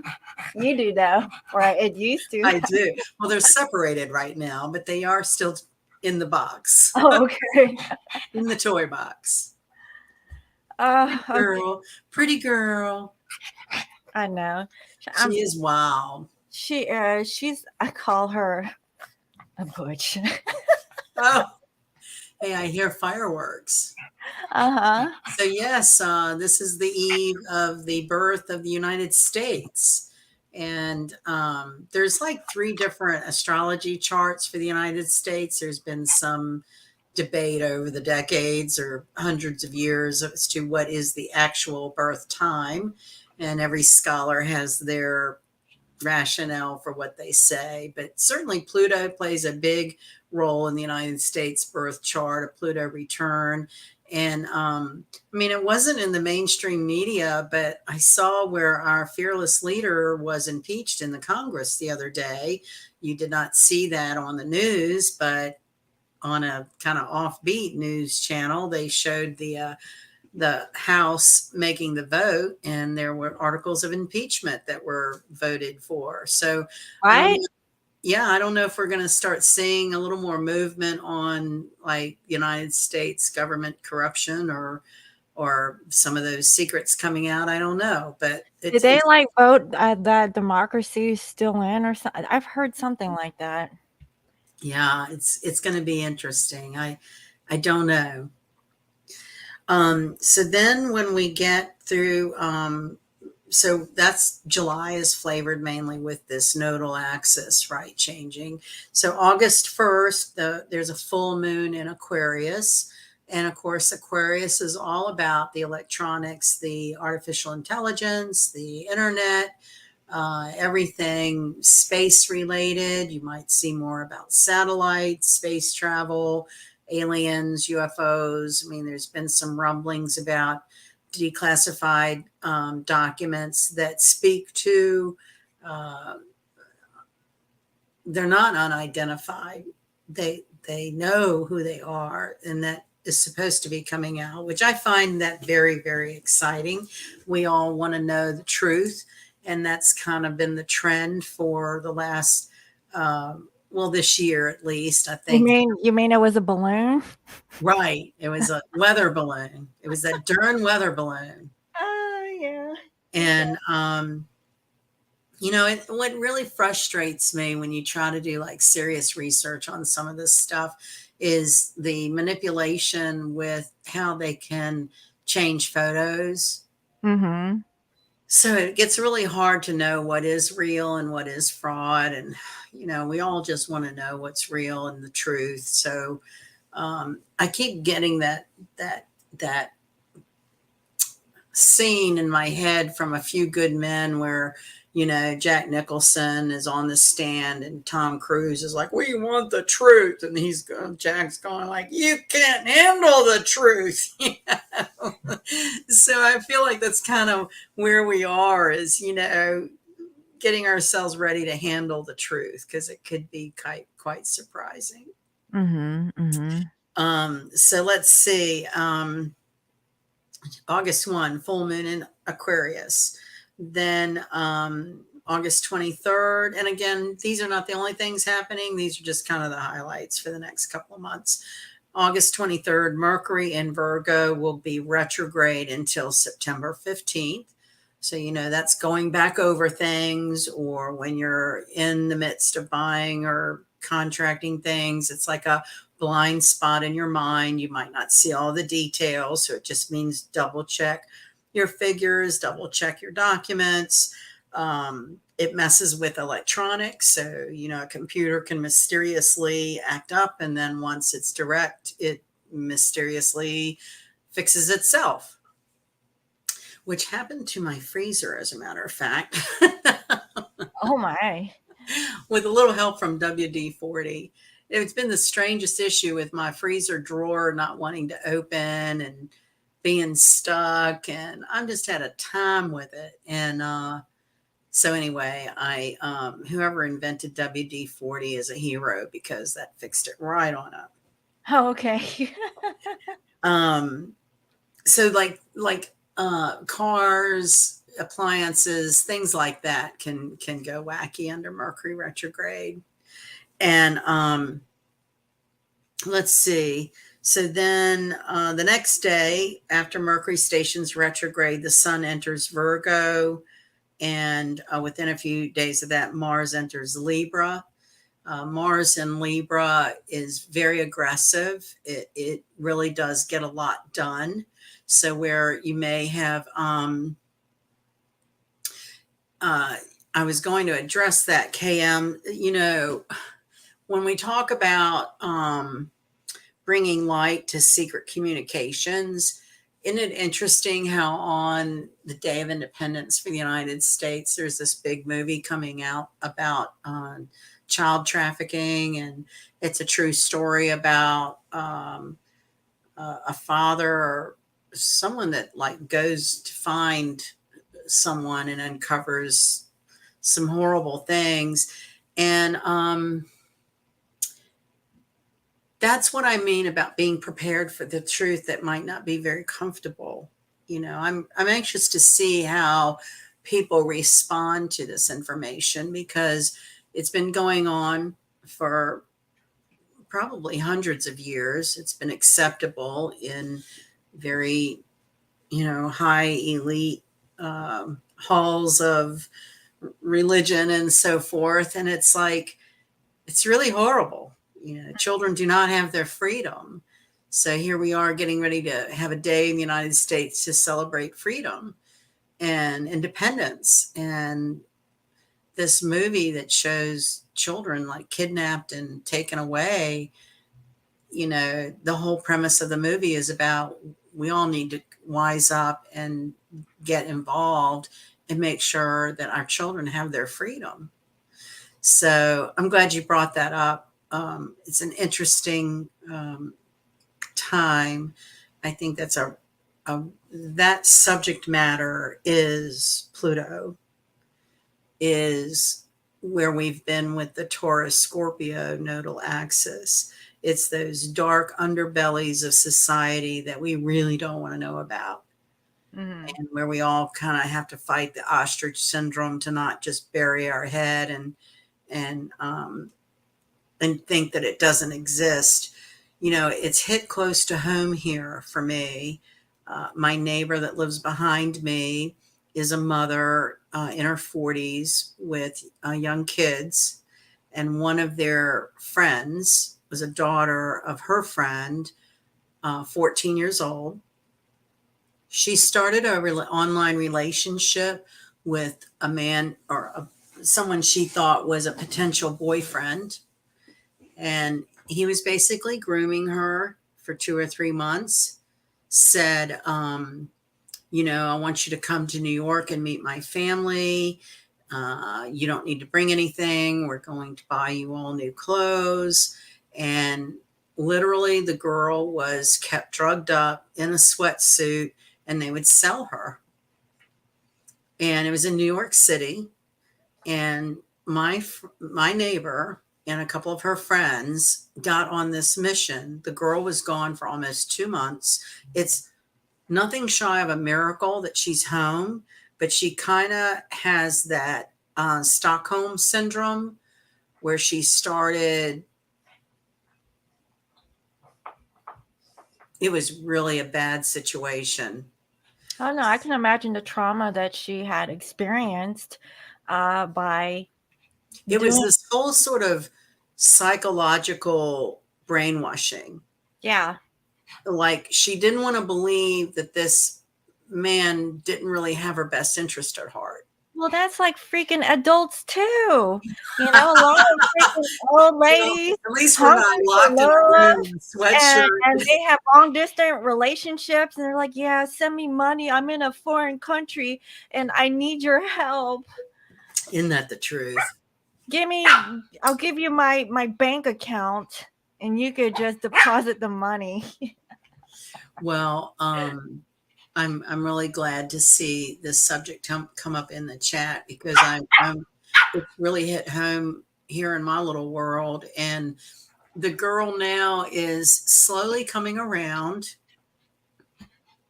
you do though. Right? It used to. I do. Well, they're separated right now, but they are still in the box, Oh, okay. in the toy box. Okay. Girl, pretty girl. I know. She is wild. She's. I call her a butch. Oh, hey, I hear fireworks. Uh-huh. So yes, this is the eve of the birth of the United States. And there's like 3 different astrology charts for the United States. There's been some debate over the decades or hundreds of years as to what is the actual birth time. And every scholar has their rationale for what they say. But certainly Pluto plays a big role in the United States birth chart, a Pluto return. And I mean, it wasn't in the mainstream media, but I saw where our fearless leader was impeached in the Congress the other day. You did not see that on the news, but on a kind of offbeat news channel, they showed the House making the vote, and there were articles of impeachment that were voted for. So I don't Right? know. Yeah, I don't know if we're going to start seeing a little more movement on like United States government corruption or some of those secrets coming out. I don't know, but Did they like vote that democracy is still in or something? I've heard something like that. yeah, it's going to be interesting. I don't know. So then when we get through, so that's July is flavored mainly with this nodal axis, right? Changing. So August 1st, there's a full moon in Aquarius. And of course, Aquarius is all about the electronics, the artificial intelligence, the internet, everything space related. You might see more about satellites, space travel, aliens, UFOs. I mean, there's been some rumblings about declassified documents that speak to, uh, they're not unidentified. They know who they are, and that is supposed to be coming out, which I find that very, very exciting. We all want to know the truth, and that's kind of been the trend for the last, well, this year at least, I think. You mean it was a balloon? Right. It was a weather balloon. It was that darn weather balloon. Oh, yeah. And, you know, what really frustrates me when you try to do like serious research on some of this stuff is the manipulation with how they can change photos. Mhm. So it gets really hard to know what is real and what is fraud. And, you know, we all just want to know what's real and the truth. So I keep getting that scene in my head from A Few Good Men where, Jack Nicholson is on the stand and Tom Cruise is like, we want the truth. And Jack's going like, you can't handle the truth. So I feel like that's kind of where we are is, getting ourselves ready to handle the truth because it could be quite surprising. Mhm. Mhm. So let's see. August 1, full moon in Aquarius. Then August 23rd. And again, these are not the only things happening. These are just kind of the highlights for the next couple of months. August 23rd, Mercury in Virgo will be retrograde until September 15th. So, that's going back over things, or when you're in the midst of buying or contracting things, it's like a blind spot in your mind. You might not see all the details. So it just means double check your figures, double check your documents. It messes with electronics. So, a computer can mysteriously act up. And then once it's direct, it mysteriously fixes itself, which happened to my freezer, as a matter of fact. Oh my. With a little help from WD-40. It's been the strangest issue with my freezer drawer not wanting to open and being stuck, and I've just had a time with it. And so anyway, I whoever invented WD-40 is a hero because that fixed it right on up. Oh, okay. So cars, appliances, things like that can go wacky under Mercury retrograde. And let's see. So then the next day after Mercury stations retrograde, the sun enters Virgo. And within a few days of that, Mars enters Libra. Mars in Libra is very aggressive. It really does get a lot done. So where you may have, I was going to address that, KM, when we talk about bringing light to secret communications, isn't it interesting how on the Day of Independence for the United States, there's this big movie coming out about child trafficking, and it's a true story about a father or someone that like goes to find someone and uncovers some horrible things. And that's what I mean about being prepared for the truth that might not be very comfortable. I'm anxious to see how people respond to this information because it's been going on for probably hundreds of years. It's been acceptable in very, high elite halls of religion and so forth. And it's like, it's really horrible. Children do not have their freedom. So here we are getting ready to have a day in the United States to celebrate freedom and independence. And this movie that shows children like kidnapped and taken away, the whole premise of the movie is about we all need to wise up and get involved and make sure that our children have their freedom. So I'm glad you brought that up. It's an interesting time. I think that subject matter is Pluto, is where we've been with the Taurus Scorpio nodal axis. It's those dark underbellies of society that we really don't want to know about. Mhm. And where we all kind of have to fight the ostrich syndrome to not just bury our head and think that it doesn't exist. It's hit close to home here for me. My neighbor that lives behind me is a mother in her 40s with young kids. And one of their friends was a daughter of her friend, 14 years old. She started a online relationship with a man or someone she thought was a potential boyfriend. And he was basically grooming her for 2 or 3 months, said, I want you to come to New York and meet my family. You don't need to bring anything. We're going to buy you all new clothes. And literally, the girl was kept drugged up in a sweatsuit, and they would sell her. And it was in New York City. And my neighbor and a couple of her friends got on this mission. The girl was gone for almost 2 months. It's nothing shy of a miracle that she's home, but she kind of has that Stockholm syndrome where she started. It was really a bad situation. I don't know. I can imagine the trauma that she had experienced by It was doing. this whole sort of psychological brainwashing. Yeah. Like she didn't want to believe that this man didn't really have her best interest at heart. Well, that's like freaking adults too. A lot of freaking old ladies At least we're not hungry for locked in a love, room in a sweatshirt. and they have long distance relationships, and they're like, "Yeah, send me money. I'm in a foreign country, and I need your help. Isn't that the truth? I'll give you my bank account, and you could just deposit the money." Well, I'm really glad to see this subject come up in the chat because it's really hit home here in my little world. And the girl now is slowly coming around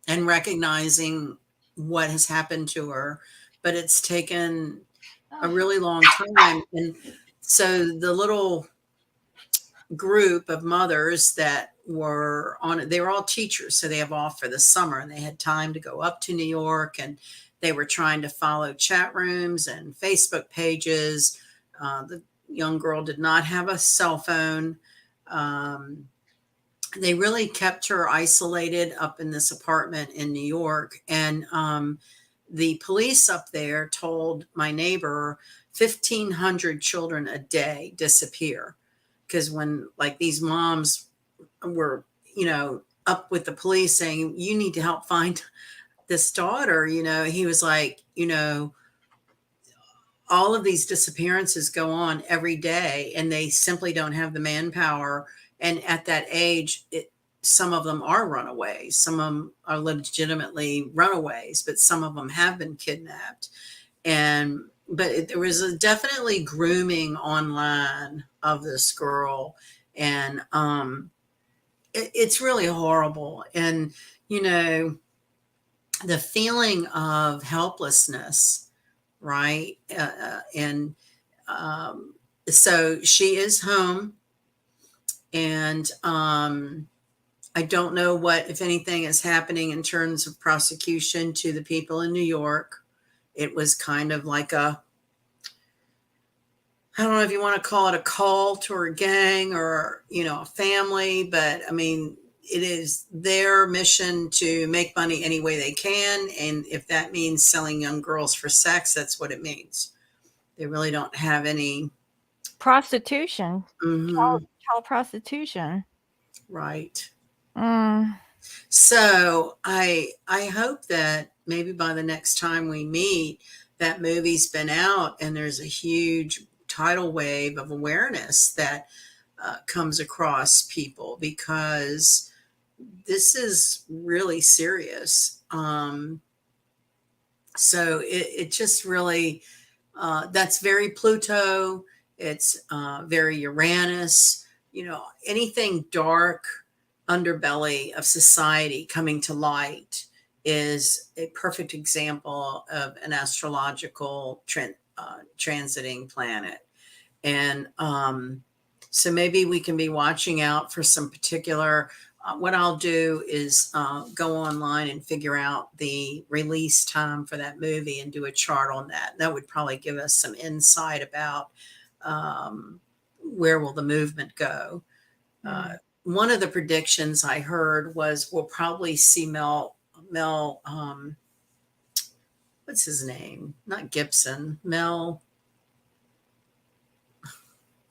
and recognizing what has happened to her, but it's taken a really long time. And so the little group of mothers that were on it, they were all teachers, so they have off for the summer and they had time to go up to New York, and they were trying to follow chat rooms and Facebook pages. The young girl did not have a cell phone. They really kept her isolated up in this apartment in New York. And the police up there told my neighbor 1,500 children a day disappear. Because when like these moms were, up with the police saying, you need to help find this daughter, he was like, all of these disappearances go on every day and they simply don't have the manpower. And at that age, some of them are runaways. Some of them are legitimately runaways, but some of them have been kidnapped. But there was definitely grooming online of this girl. And it's really horrible. And, the feeling of helplessness, right? And so she is home, and I don't know what, if anything, is happening in terms of prosecution to the people in New York. It was kind of like I don't know if you want to call it a cult or a gang or, a family, but I mean, it is their mission to make money any way they can. And if that means selling young girls for sex, that's what it means. They really don't have any Prostitution, Mhm. child prostitution. Right. Mm. So I hope that maybe by the next time we meet, that movie's been out and there's a huge tidal wave of awareness that comes across people, because this is really serious. So it just really, that's very Pluto. It's very Uranus, anything dark underbelly of society coming to light is a perfect example of an astrological transiting planet. And so maybe we can be watching out for some particular. What I'll do is go online and figure out the release time for that movie and do a chart on that. That would probably give us some insight about where will the movement go. One of the predictions I heard was we'll probably see Mel, what's his name? Not Gibson, Mel,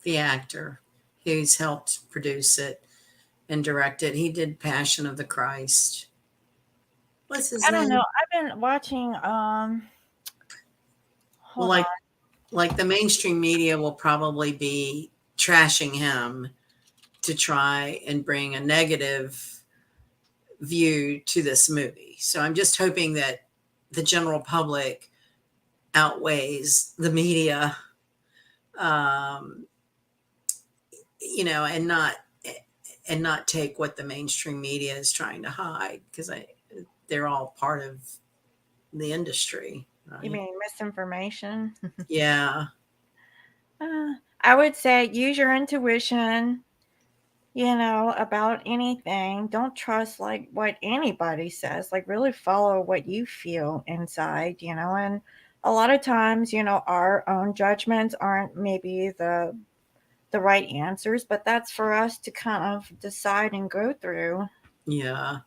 the actor who's helped produce it and direct it. He did Passion of the Christ. What's his I don't know. name? I've been watching. Well, Hold on. like the mainstream media will probably be trashing him to try and bring a negative view to this movie. So I'm just hoping that the general public outweighs the media, um, and not take what the mainstream media is trying to hide, because they're all part of the industry, You right? mean misinformation? Yeah, I would say use your intuition. About anything. Don't trust like what anybody says. Like really follow what you feel inside, and a lot of times, our own judgments aren't maybe the right answers, but that's for us to kind of decide and go through. yeah.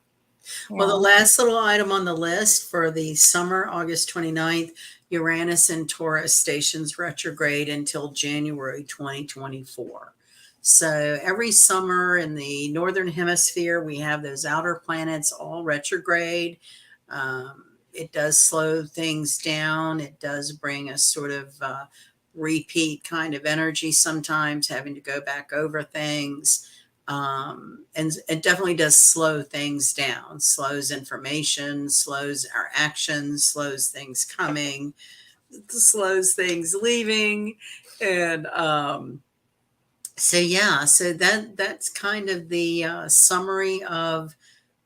Well, the Yeah. last little item on the list for the summer, August 29th, Uranus in Taurus stations retrograde until January 2024. So every summer in the northern hemisphere, we have those outer planets all retrograde. It does slow things down. It does bring a sort of repeat kind of energy sometimes, having to go back over things. And it definitely does slow things down, slows information, slows our actions, slows things coming, slows things leaving. And so yeah, so that's kind of the summary of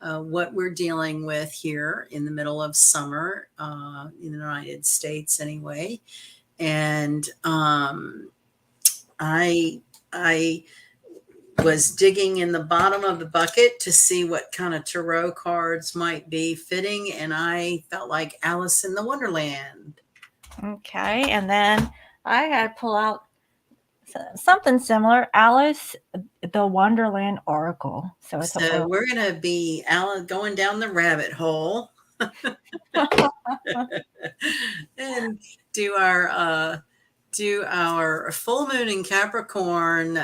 what we're dealing with here in the middle of summer, in the United States anyway. And I was digging in the bottom of the bucket to see what kind of tarot cards might be fitting, and I felt like Alice in the Wonderland. Okay. And then I had pull out something similar, Alice the Wonderland Oracle. So it's a So little. we're going to be going down the rabbit hole and do our full moon in Capricorn,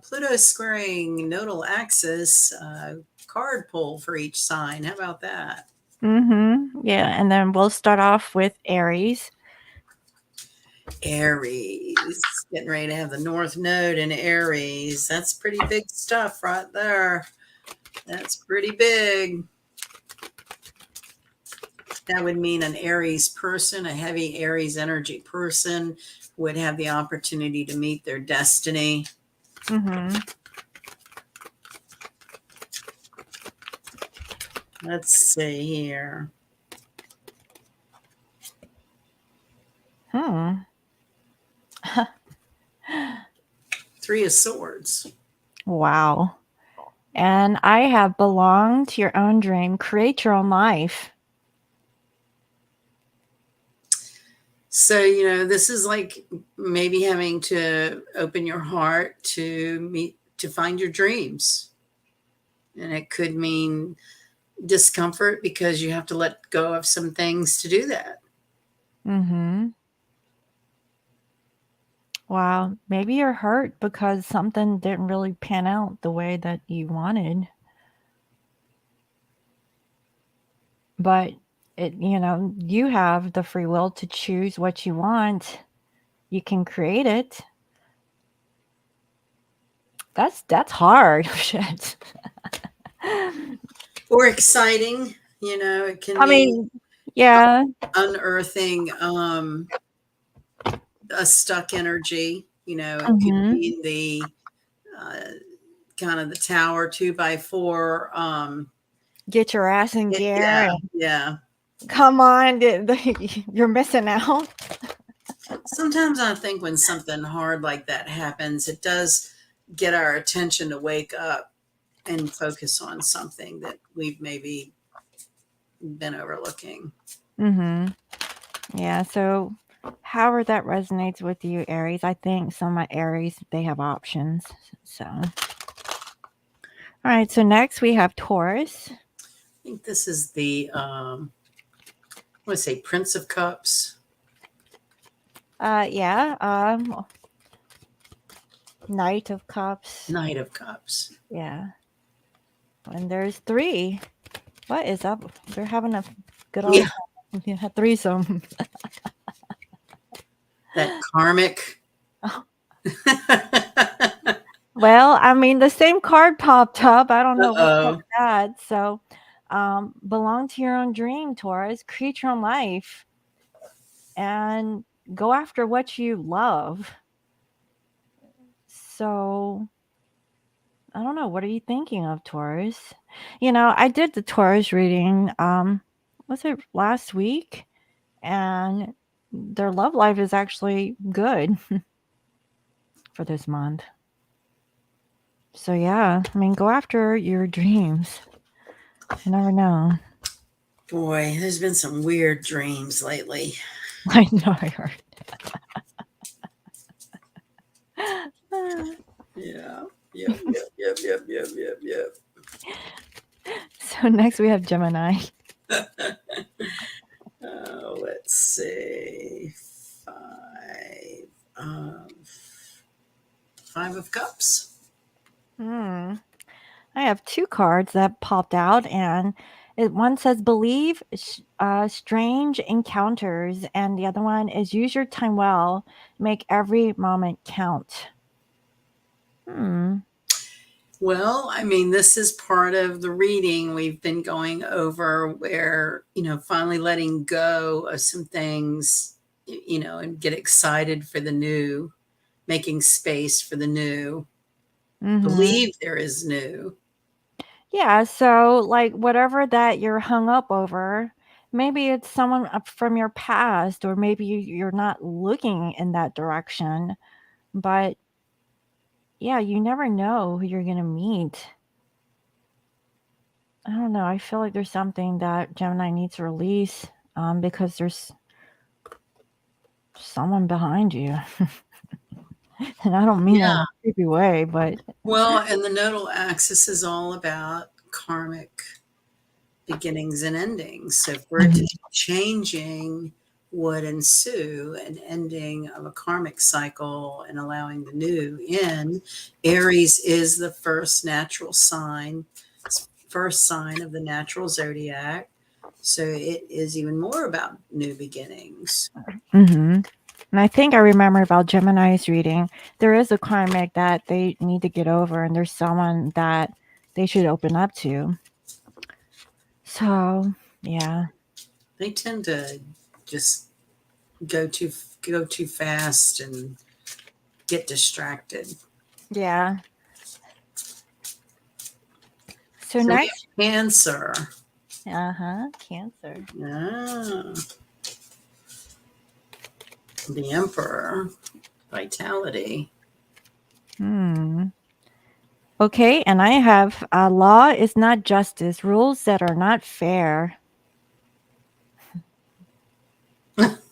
Pluto squaring nodal axis, card pull for each sign. How about that? Yeah. And then we'll start off with Aries. Aries, getting ready to have the North Node in Aries. That's pretty big stuff right there. That's pretty big. That would mean an Aries person, a heavy Aries energy person, would have the opportunity to meet their destiny. Mm-hmm. Let's see here. Hmm. Three of Swords. Wow. And I have belong to your own dream, create your own life. So, this is like maybe having to open your heart to find your dreams. And it could mean discomfort because you have to let go of some things to do that. Mm-hmm. Wow. Maybe you're hurt because something didn't really pan out the way that you wanted. But you have the free will to choose what you want. You can create it. That's hard. Shit. Or exciting, it can I be mean, yeah. unearthing a stuck energy. It could Mhm. be the uh, kind of the tower 2x4. Get your ass in gear Yeah, and yeah. come on, you're missing out. Sometimes I think when something hard like that happens, it does get our attention to wake up and focus on something that we've maybe been overlooking. Mhm. Yeah, so however that resonates with you, Aries, I think some of Aries, they have options. So, all right, so next we have Taurus. I think this is the I want to say Prince of Cups. Yeah, Knight of Cups. Knight of Cups. Yeah. And there's 3. What is up? They're having a good old Yeah, time. Yeah, threesome. that karmic. Well, I mean, the same card popped up. I don't know what's up Uh-oh. with that. So, belong to your own dream, Taurus. Create your own life and go after what you love. So, I don't know. What are you thinking of, Taurus? I did the Taurus reading. Was it last week? And their love life is actually good for this month. So yeah, I mean, go after your dreams. You never know. Boy, there's been some weird dreams lately. I know I heard. Yeah. Yep. So next we have Gemini. Let's see. Five. Um, Five of Cups. Hmm. I have two cards that popped out, and one says believe strange encounters, and the other one is use your time well, make every moment count. Hmm. Well, I mean, this is part of the reading we've been going over where, finally letting go of some things, and get excited for the new, making space for the new, Mm-hmm. believe there is new. Yeah, so like whatever that you're hung up over, maybe it's someone up from your past, or maybe you're not looking in that direction. But yeah, you never know who you're gonna meet. I don't know. I feel like there's something that Gemini needs to release, because there's someone behind you. And I don't mean that in Yeah. a creepy way, but Well, and the nodal axis is all about karmic beginnings and endings. So for it to Mhm. be changing would ensue an ending of a karmic cycle and allowing the new in. Aries is the first sign of the natural zodiac. So it is even more about new beginnings. Mhm. And I think I remember about Gemini's reading. There is a karmic that they need to get over, and there's someone that they should open up to. So, yeah. They tend to just go too fast and get distracted. Yeah. So So we next, have Cancer. Cancer. Ah, the Emperor, vitality. Hmm. Okay, and I have law is not justice, rules that are not fair.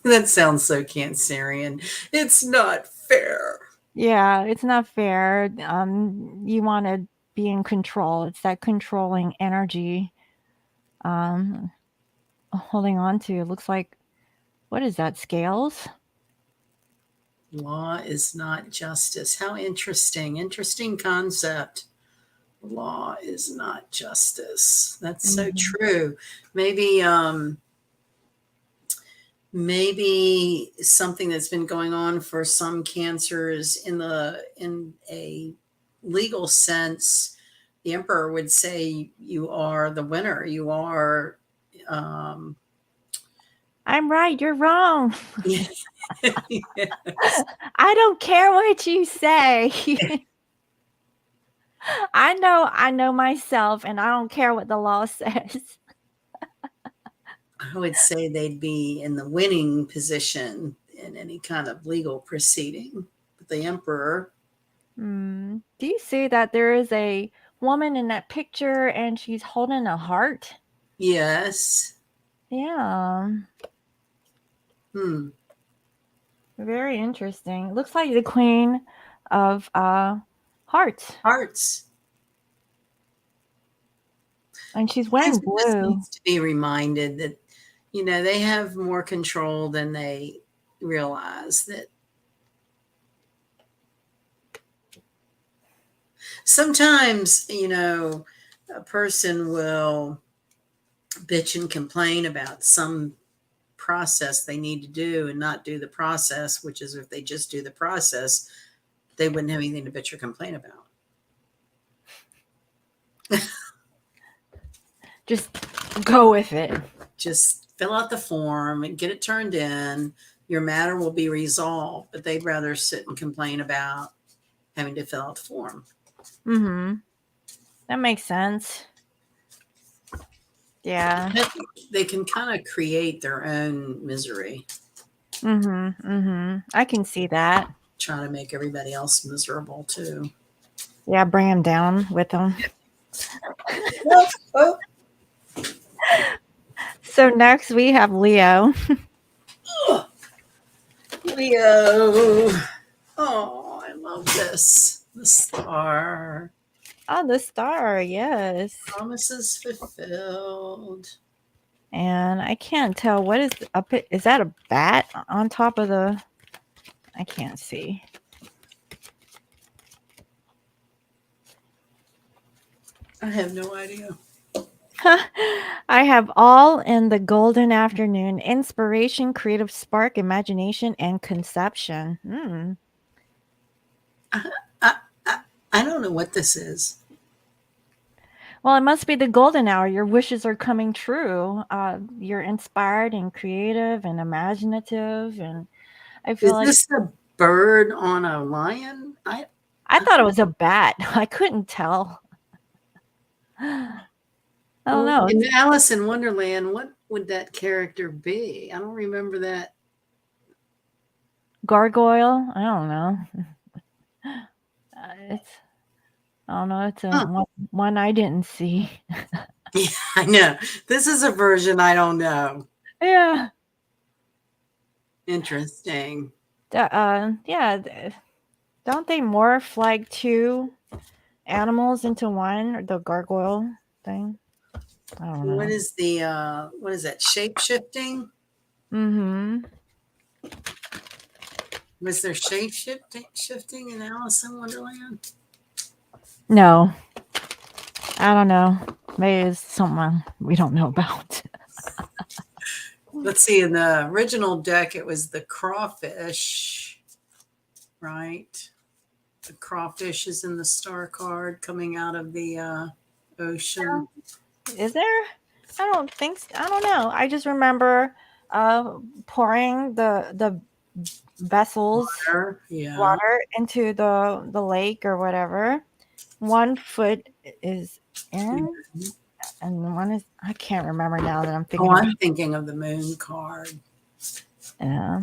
That sounds so Cancerian. It's not fair. Yeah, it's not fair. You want to be in control. It's that controlling energy. Um, Holding on to. It looks like, what is that? Scales? Law is not justice. How interesting. Interesting concept. Law is not justice. That's so Mhm. true. Maybe maybe something that's been going on for some cancers in a legal sense, the emperor would say you are the winner. You are um I'm right. You're wrong. yes. I don't care what you say. I know myself, and I don't care what the law says. I would say they'd be in the winning position in any kind of legal proceeding. But the emperor, Do you see that there is a woman in that picture and she's holding a heart? yes. Yeah, Hmm. very interesting. It looks like the queen of hearts, Hearts. and she's wearing Cancer just blue. needs to be reminded that, they have more control than they realize. That sometimes, a person will bitch and complain about some process they need to do and not do the process, which is if they just do the process, they wouldn't have anything to bitch or complain about. Just go with it. Just fill out the form and get it turned in. Your matter will be resolved, but they'd rather sit and complain about having to fill out the form. Mm-hmm. That makes sense. Yeah. They can kind of create their own misery. Mm-hmm. Mm-hmm. I can see that. Try to make everybody else miserable too. Yeah, bring them down with them. Oh. So next we have Leo. Leo. Oh, I love this. The star. Oh, the star, yes. Promises fulfilled. And I can't tell what is up. Is that a bat on top of the? I can't see. I have no idea. I have all in the golden afternoon: inspiration, creative spark, imagination, and conception. I don't know what this is. Well, it must be the golden hour. Your wishes are coming true. You're inspired and creative and imaginative, and I feel Is like this a bird on a lion? I thought it was a bat. I couldn't tell. I don't know. In Alice in Wonderland, what would that character be? I don't remember that. Gargoyle? I don't know. It's I don't know. It's a one I didn't see. Yeah, I know. This is a version I don't know. Yeah. Interesting. Yeah. Don't they morph like two animals into one? Or the gargoyle thing? I don't know. What is that? Shape shifting? Mm-hmm. Was there shape shifting in Alice in Wonderland? No. I don't know. Maybe it's something we don't know about. Let's see. In the original deck, it was the crawfish, right? The crawfish is in the star card coming out of the ocean. Is there? I don't think so. I don't know. I just remember pouring the vessels water into the lake or whatever. One foot is in and one is I can't remember now that I'm thinking. I'm thinking of the moon card. Yeah.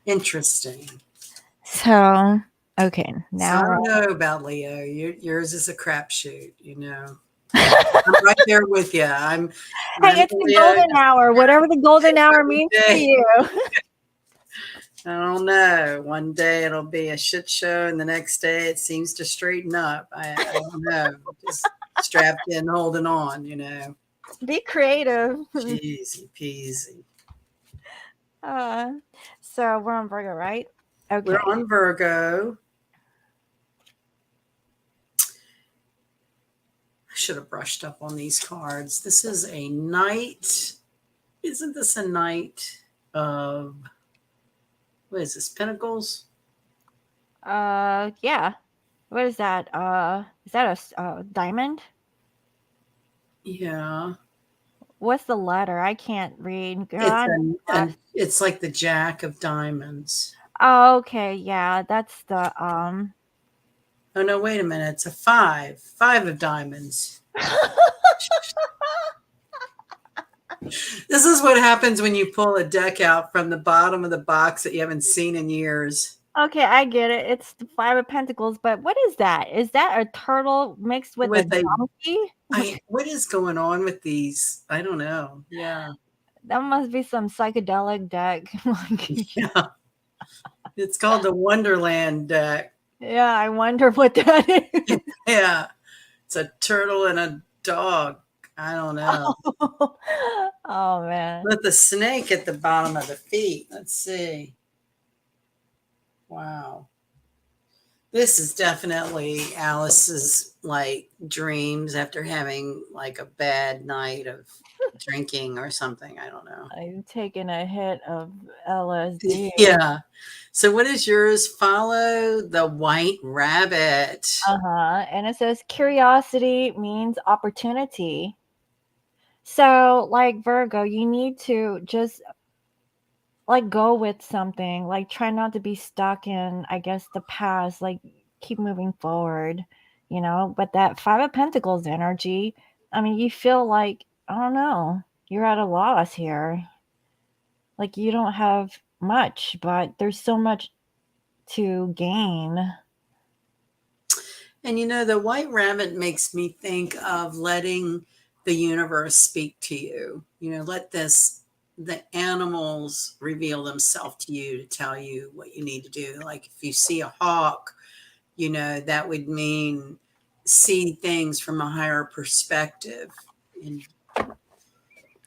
Interesting. So okay, now so I don't know about Leo. Yours is a crapshoot, you know. I'm right there with you. I'm hey, it's the golden hour. Whatever the golden hour means to you. I don't know. One day it'll be a shit show, and the next day it seems to straighten up. I don't know. Just strapped in, holding on, you know. Be creative. Easy peasy. So we're on Virgo, right? Okay. We're on Virgo. I should have brushed up on these cards. This is a knight. Isn't this a knight of, what is this, pentacles? Yeah. What is that? Is that a diamond? Yeah. What's the letter? I can't read. It's like the Jack of Diamonds. Oh, okay. Yeah, that's the Oh no, wait a minute. It's a 5 of diamonds. This is what happens when you pull a deck out from the bottom of the box that you haven't seen in years. Okay, I get it. It's the 5 of Pentacles, but what is that? Is that a turtle mixed with a donkey? What is going on with these? I don't know. Yeah. That must be some psychedelic deck. Yeah. It's called the Wonderland deck. Yeah, I wonder what that is. Yeah. It's a turtle and a dog. I don't know. Oh man. With the snake at the bottom of the feet. Let's see. Wow. This is definitely Alice's like dreams after having like a bad night of drinking or something. I don't know. I'm taking a hit of LSD. Yeah. So what is yours? Follow the white rabbit. Uh-huh. And it says curiosity means opportunity. So, like Virgo, you need to just like go with something. Like try not to be stuck in, I guess, the past. Like keep moving forward, you know. But that Five of Pentacles energy, I mean, you feel like, I don't know, you're at a loss here. Like you don't have much, but there's so much to gain. And you know, the white rabbit makes me think of letting the universe speak to you. You know, let the animals reveal themselves to you to tell you what you need to do. Like if you see a hawk, you know, that would mean see things from a higher perspective. And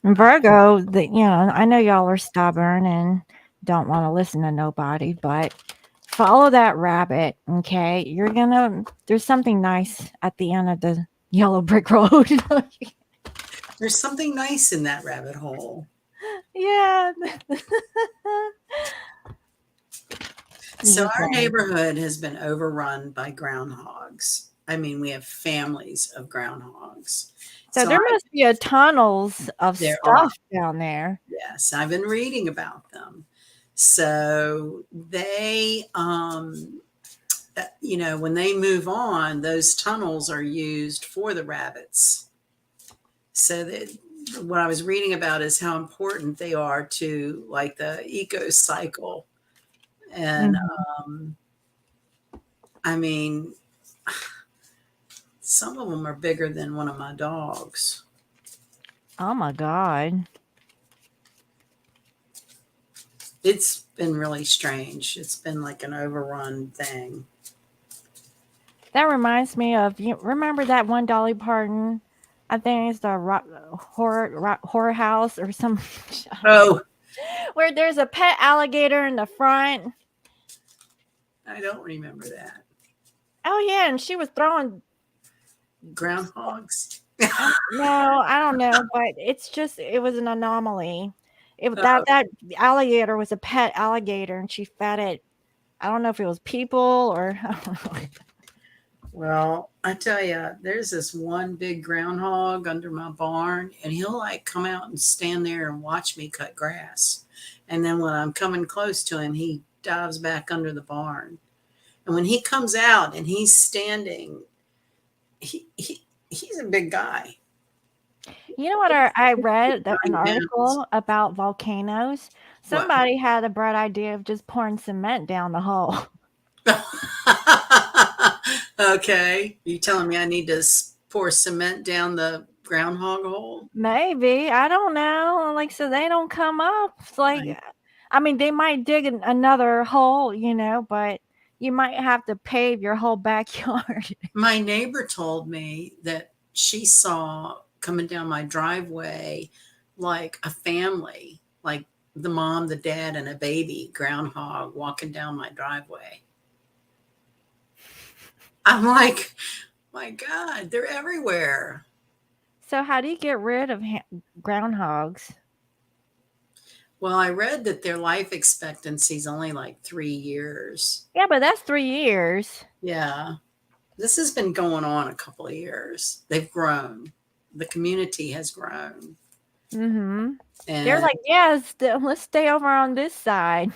Virgo, I know y'all are stubborn and don't want to listen to nobody, but follow that rabbit, okay? There's something nice at the end of the yellow brick road. there's something nice in that rabbit hole. Yeah. So Just our saying. neighborhood has been overrun by groundhogs. I mean, we have families of groundhogs. So So there must be a tunnels of there are, stuff down there. yes, I've been reading about them. So they, you know, when they move on, those tunnels are used for the rabbits. So that what I was reading about is how important they are to like the eco cycle. And Mhm. I mean, some of them are bigger than one of my dogs. Oh my God. It's been really strange. It's been like an overrun thing. That reminds me of, you remember that one Dolly Parton? I think it's the horror house or some Oh, where there's a pet alligator in the front. I don't remember that. Oh yeah, and she was throwing. Groundhogs. No, I don't know, but it was an anomaly. Uh, That alligator was a pet alligator, and she fed it. I don't know if it was people or I don't know. well, I tell you, there's this one big groundhog under my barn, and he'll like come out and stand there and watch me cut grass. And then when I'm coming close to him, he dives back under the barn. And when he comes out and he's standing, he's a big guy. You know what? I read an Nine pounds. article about volcanoes. What? Somebody had a bright idea of just pouring cement down the hole. Okay. You telling me I need to pour cement down the groundhog hole? Maybe, I don't know. Like, so they don't come up. It's like, My, I mean, they might dig another hole, but you might have to pave your whole backyard. my neighbor told me that she saw coming down my driveway like a family, like the mom, the dad, and a baby groundhog walking down my driveway. I'm like, my God, they're everywhere. So, how do you get rid of groundhogs? Well, I read that their life expectancy is only like 3 years. Yeah, but that's 3 years. Yeah. This has been going on a couple of years. They've grown. The community has grown. Mm-hmm. They're And like, yeah, let's stay over on this side.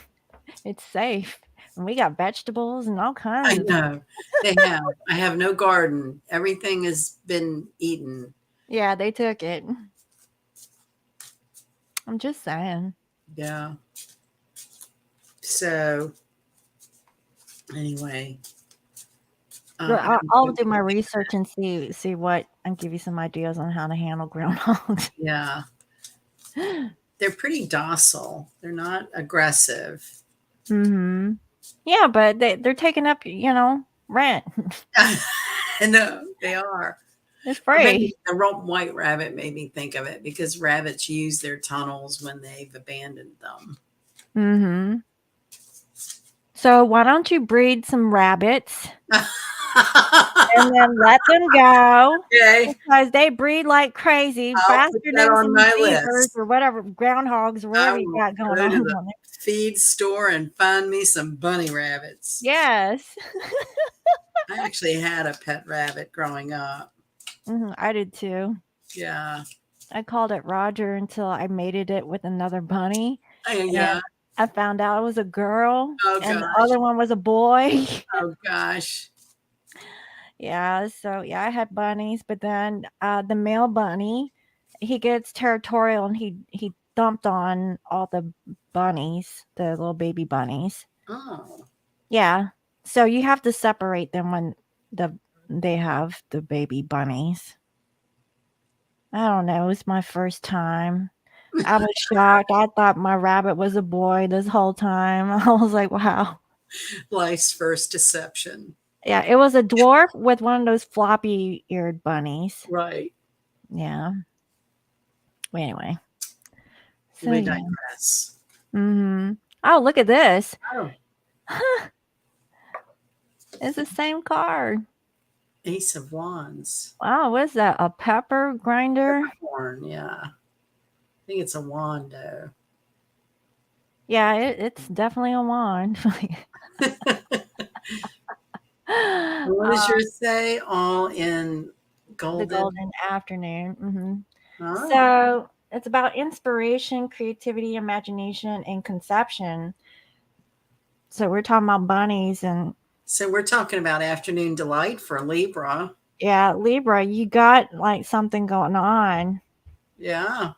It's safe. And we got vegetables and all I kinds of. know they have. I have no garden. Everything has been eaten. Yeah, they took it. I'm just saying. Yeah. So anyway, But I don't I'll know. do my research and see what and give you some ideas on how to handle groundhogs. Yeah. They're pretty docile. They're not aggressive. Mm-hmm. Yeah, but they're taking up, rent. No, they are. It's Or free. maybe the white rabbit made me think of it because rabbits use their tunnels when they've abandoned them. Mm-hmm. So why don't you breed some rabbits and then let them go Okay, because they breed like crazy, I'll put faster that than on some my beavers list. or whatever, groundhogs or I whatever you will got going go to on the down there. feed store and find me some bunny rabbits. Yes. I actually had a pet rabbit growing up. I did too. Yeah. I called it Roger until I mated it with another bunny, and Yeah. I found out it was a girl, Oh and the gosh. other one was a boy. Oh gosh. Yeah, so yeah, I had bunnies, but then the male bunny, he gets territorial and he dumped on all the bunnies, the little baby bunnies. Oh. Yeah. So you have to separate them when the they have the baby bunnies. I don't know, it was my first time. I was shocked. I thought my rabbit was a boy this whole time. I was like, wow. Life's first deception. Yeah, it was a dwarf with one of those floppy eared bunnies. Right. Yeah. Anyway. So We yeah. digress. Oh, look at this. Oh, It's the same card. Ace of Wands. Wow, what is that? A pepper grinder? Capricorn, yeah. I think it's a wand though. Yeah, it's definitely a wand. What does yours say? All in The golden. golden afternoon. Oh. So it's about inspiration, creativity, imagination, and conception. So we're talking about bunnies and So we're talking about afternoon delight for Libra. yeah, Libra, you got like something going on. Yeah.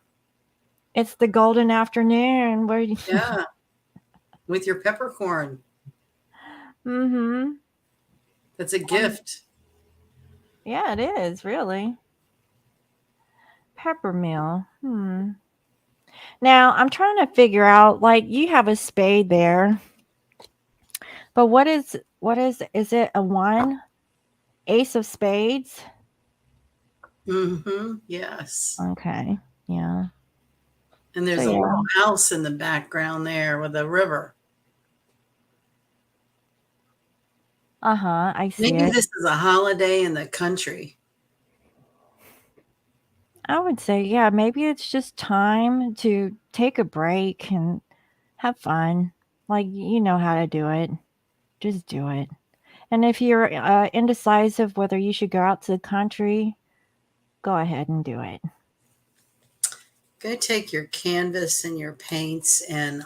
It's the golden afternoon where you Yeah. With your peppercorn. Mhm. That's a gift. Yeah, it is, really. Peppermill. Now, I'm trying to figure out like you have a spade there. But what is it a 1? Ace of spades? Mm-hmm. Yes. Okay. Yeah. And So there's a yeah. little house in the background there with a river. Uh-huh. I see Maybe it. this is a holiday in the country. I would say, yeah, maybe it's just time to take a break and have fun. Like you know how to do it. Just do it. And if you're indecisive whether you should go out to the country, go ahead and do it. Go take your canvas and your paints and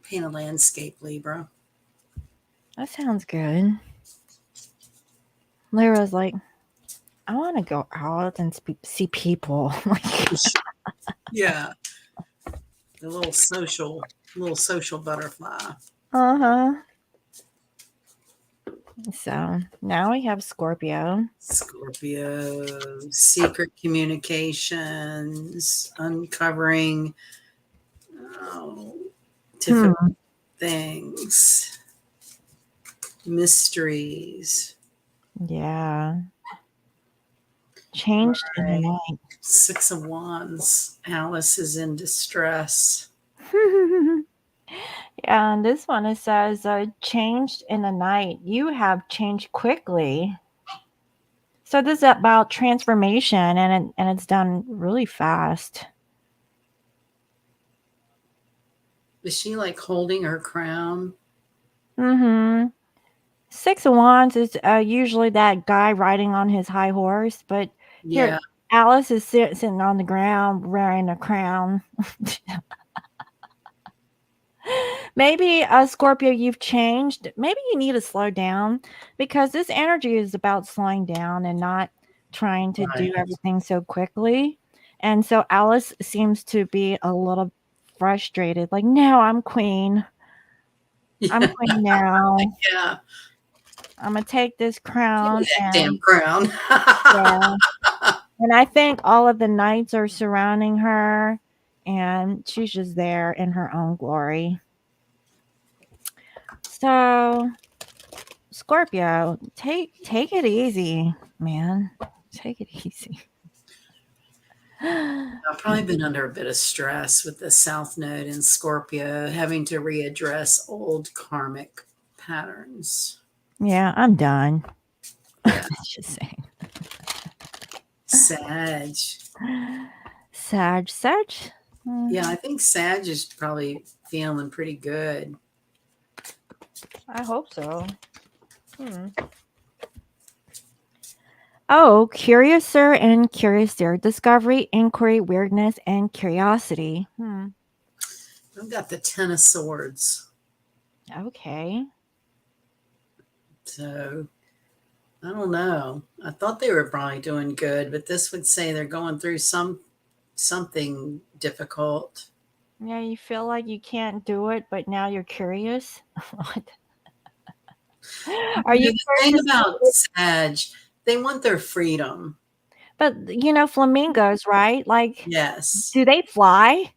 paint a landscape, Libra. That sounds good. Lyra's like, I want to go out and see people. Like, Yeah. The little social butterfly. uh-huh. So now we have Scorpio. Scorpio, secret communications, uncovering oh, difficult Hmm. things, mysteries. Yeah. Changed in the Right. night. Six of Wands. Alice is in distress. Yeah, and this one it says changed in the night. You have changed quickly. So this is about transformation and it's done really fast. Is she like holding her crown? Mm-hmm. Six of Wands is usually that guy riding on his high horse, but here Yeah. Alice is sitting on the ground wearing a crown. Maybe Scorpio, you've changed. Maybe you need to slow down because this energy is about slowing down and not trying to do Right. everything so quickly. And so Alice seems to be a little frustrated. Like, no, I'm queen. I'm Yeah. queen now. Yeah. I'm gonna take this Give me crown that damn and crown. yeah. And I think all of the knights are surrounding her, and she's just there in her own glory. So, Scorpio, take it easy, man. Take it easy. I've probably been under a bit of stress with the South Node in Scorpio, having to readdress old karmic patterns. Yeah, I'm done. Yeah. Just saying. Sag. Sag. Yeah, I think Sag is probably feeling pretty good. I hope so. Oh, curiouser and curiouser. Discovery, inquiry, weirdness, and curiosity. I've got the Ten of Swords. Okay. So I don't know. I thought they were probably doing good, but this would say they're going through something difficult. Yeah, you feel like you can't do it, but now you're curious. What? Are you The thing curious? about Sag, they want their freedom. But flamingos, right? Like, Yes. do they fly?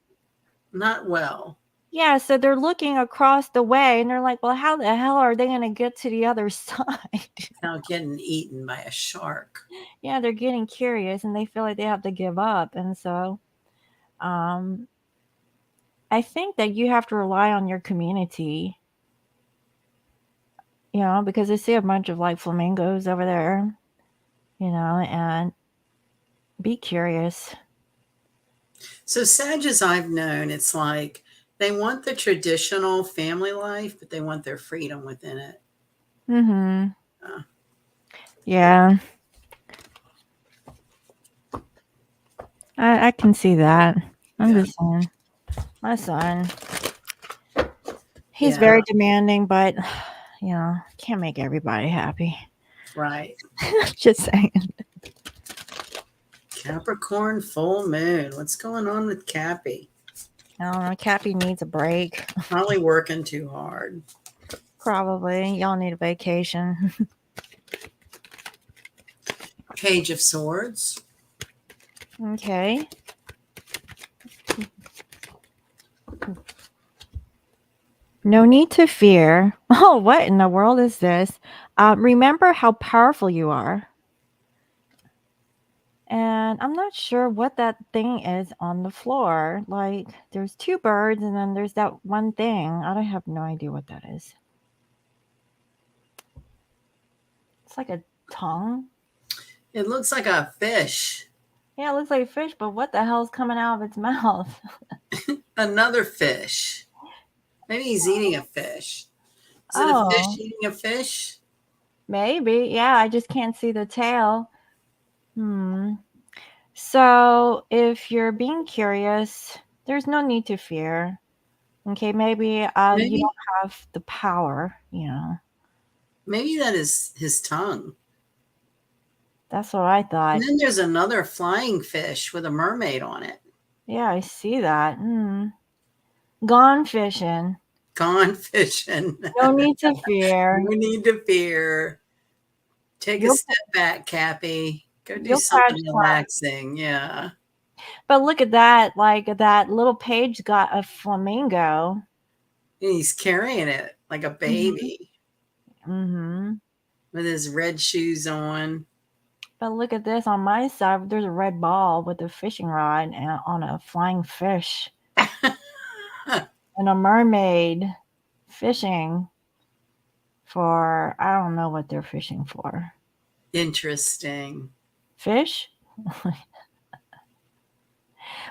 Not well. Yeah, so they're looking across the way and they're like, well, how the hell are they going to get to the other side? Without getting eaten by a shark. Yeah, they're getting curious and they feel like they have to give up. And so um, I think that you have to rely on your community, because I see a bunch of like flamingos over there, and be curious. So Sag, as I've known, it's like they want the traditional family life, but they want their freedom within it. Mm-hmm. Uh, Yeah, I can see that. I'm yeah. just saying, my son, he's Yeah. very demanding, but can't make everybody happy. Right. Just saying. Capricorn full moon. What's going on with Cappy? I don't know. Cappy needs a break. Probably working too hard. Probably. Y'all need a vacation. Page of Swords. Okay. No need to fear. Oh, what in the world is this? Remember how powerful you are. And I'm not sure what that thing is on the floor. Like, there's two birds, and then there's that one thing. I don't have no idea what that is. It's like a tongue. It looks like a fish. Yeah, it looks like a fish, but what the hell's coming out of its mouth? Another fish. Maybe he's eating a fish. Is it a fish Oh, eating a fish? maybe. Yeah, I just can't see the tail. So, if you're being curious, there's no need to fear. Okay, maybe you Maybe. don't have the power. Maybe that is his tongue. That's what I And thought. then there's another flying fish with a mermaid on it. Yeah, I see that. Gone fishing. Gone fishing. No need to fear. No need to fear. Take a You'll step back, Cappy. Go do you'll catch something one. relaxing. Yeah. But look at that. Like that little page got a flamingo. And he's carrying it like a Mhm. baby Mhm. with his red shoes on. But look at this on my side. There's a red ball with a fishing rod and on a flying fish and a mermaid fishing for I don't know what they're fishing for. Interesting. Fish?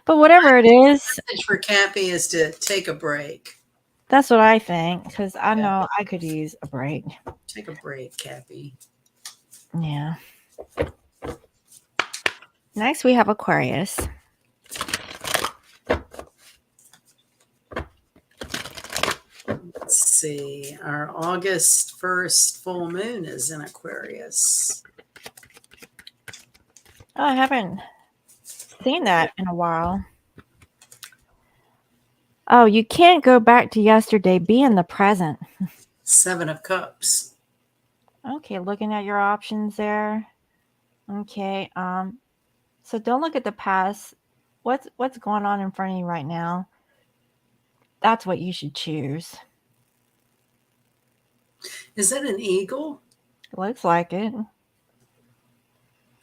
But whatever it is, Message for Cappy is to take a break. that's what I think because I Yeah. know I could use a break. Take a break, Cappy. Yeah. Next, we have Aquarius. Let's see. Our August 1st full moon is in Aquarius. Oh, I haven't seen that in a while. Oh, you can't go back to yesterday. Be in the present. Seven of Cups. Okay, looking at your options there. Okay. So don't look at the past. What's going on in front of you right now? That's what you should choose. Is that an eagle? Looks like it.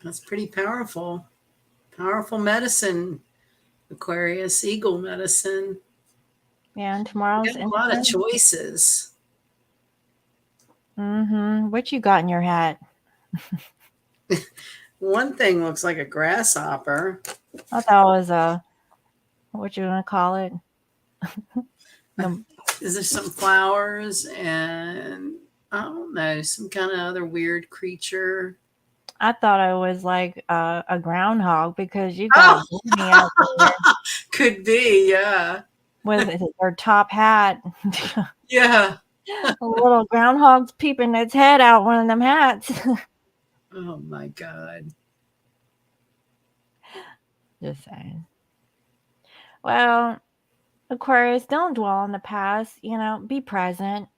That's pretty powerful. Powerful medicine, Aquarius, eagle medicine. And You tomorrow's got a lot of independence. choices. What you got in your hat? One thing looks like a grasshopper. I thought it was what you want to call it? The, Is there some flowers and I don't know, some kind of other weird creature? I thought it was like a groundhog because you got Oh, Brittany out there could be, yeah. with her top hat. Yeah. A little groundhog's peeping its head out one of them hats. Oh my God. Just saying. Well, Aquarius, don't dwell on the past. Be present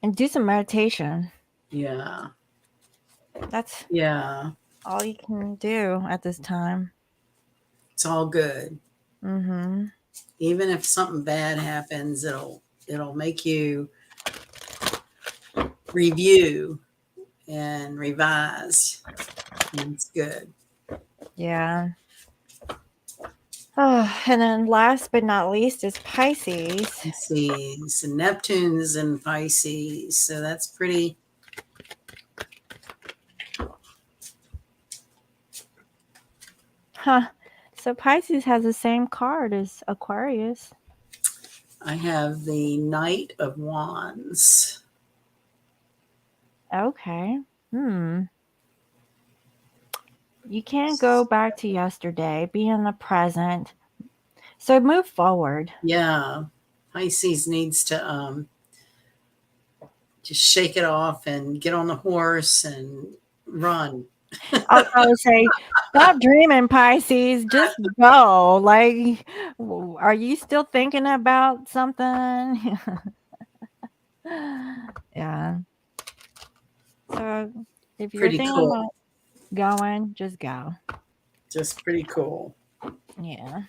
and do some meditation. Yeah. That's Yeah. all you can do at this time. It's all good. Mm-hmm. Even if something bad happens, it'll make you review and revise. And it's good. Yeah. Oh, and then last but not least is Pisces. Let's see. So Neptune's in Pisces. So that's pretty. Huh. So Pisces has the same card as Aquarius. I have the Knight of Wands. Okay. You can't go back to yesterday. Be in the present. So move forward. Yeah. Pisces needs to just shake it off and get on the horse and run. I would say, stop dreaming, Pisces. Just go. Like, are you still thinking about something? Yeah. So if you're Pretty thinking cool. about going, just go. Just pretty cool. Yeah.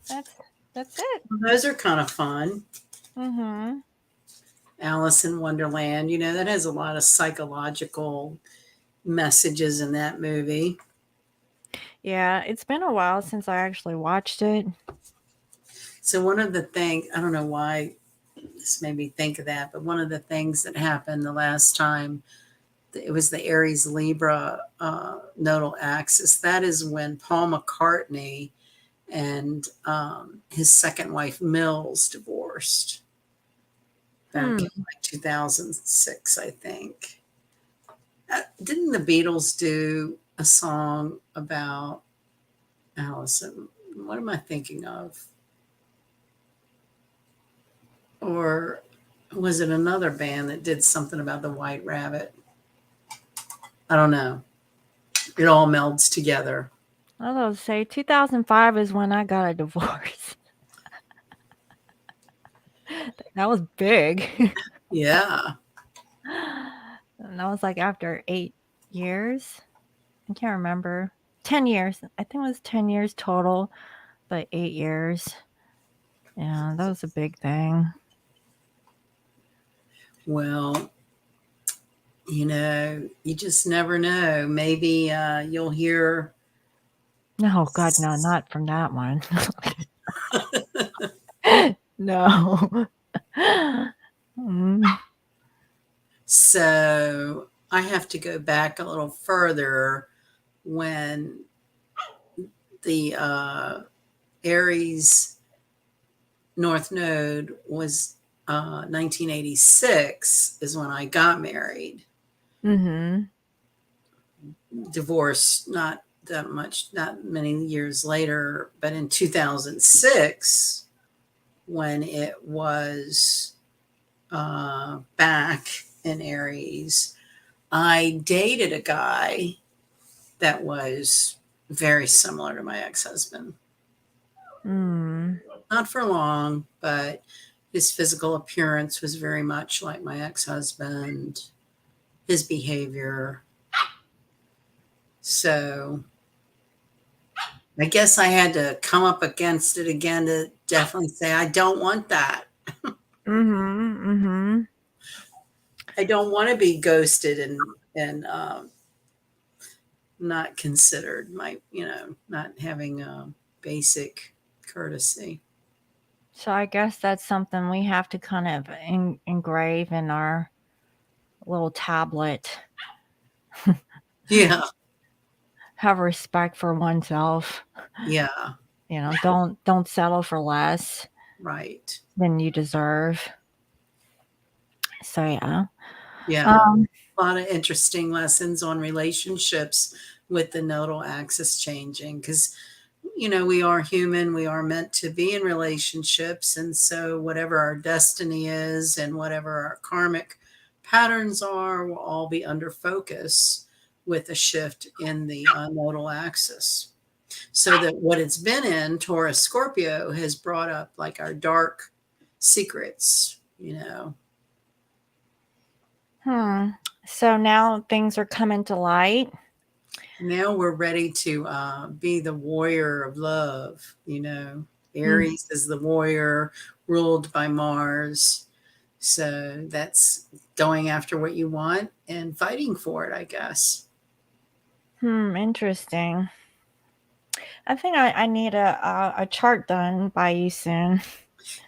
That's that's it. Well, those are kind of fun. Mm-hmm. Alice in Wonderland, that has a lot of psychological messages in that movie. Yeah, it's been a while since I actually watched it. So one of the things, I don't know why this made me think of that, but one of the things that happened the last time, it was the Aries Libra nodal axis. That is when Paul McCartney and his second wife Mills divorced back in like 2006, I think. Didn't the Beatles do a song about Allison? What am I thinking of? Or was it another band that did something about the White Rabbit? I don't know. It all melds together. I was going to say 2005 is when I got a divorce. That was big. Yeah. And that was like after 8 years. I can't remember. 10 years. I think it was 10 years total, but 8 years. Yeah, that was a big thing. Well, you just never know. Maybe you'll hear. No, God, no, not from that one. No. So I have to go back a little further when the Aries North Node was 1986 is when I got married. Mm-hmm. Divorced not many years later, but in 2006, when it was back in Aries, I dated a guy that was very similar to my ex-husband. Not for long, but his physical appearance was very much like my ex-husband, his behavior. So I guess I had to come up against it again to definitely say, I don't want that. Mm-hmm. Mm-hmm. I don't want to be ghosted and not considered, not having a basic courtesy. So I guess that's something we have to kind of engrave in our little tablet. Yeah, Have respect for oneself. yeah, Don't settle for less right. than you deserve. So yeah. Yeah, Um, a lot of interesting lessons on relationships with the nodal axis changing because we are human, we are meant to be in relationships, and so whatever our destiny is and whatever our karmic patterns are will all be under focus with a shift in the nodal axis. So that what it's been in Taurus Scorpio has brought up like our dark secrets. hmm. So now things are coming to light. Now we're ready to be the warrior of love. Mm, Aries is the warrior ruled by Mars. So that's going after what you want and fighting for it, I guess. interesting. I think I need a chart done by you soon.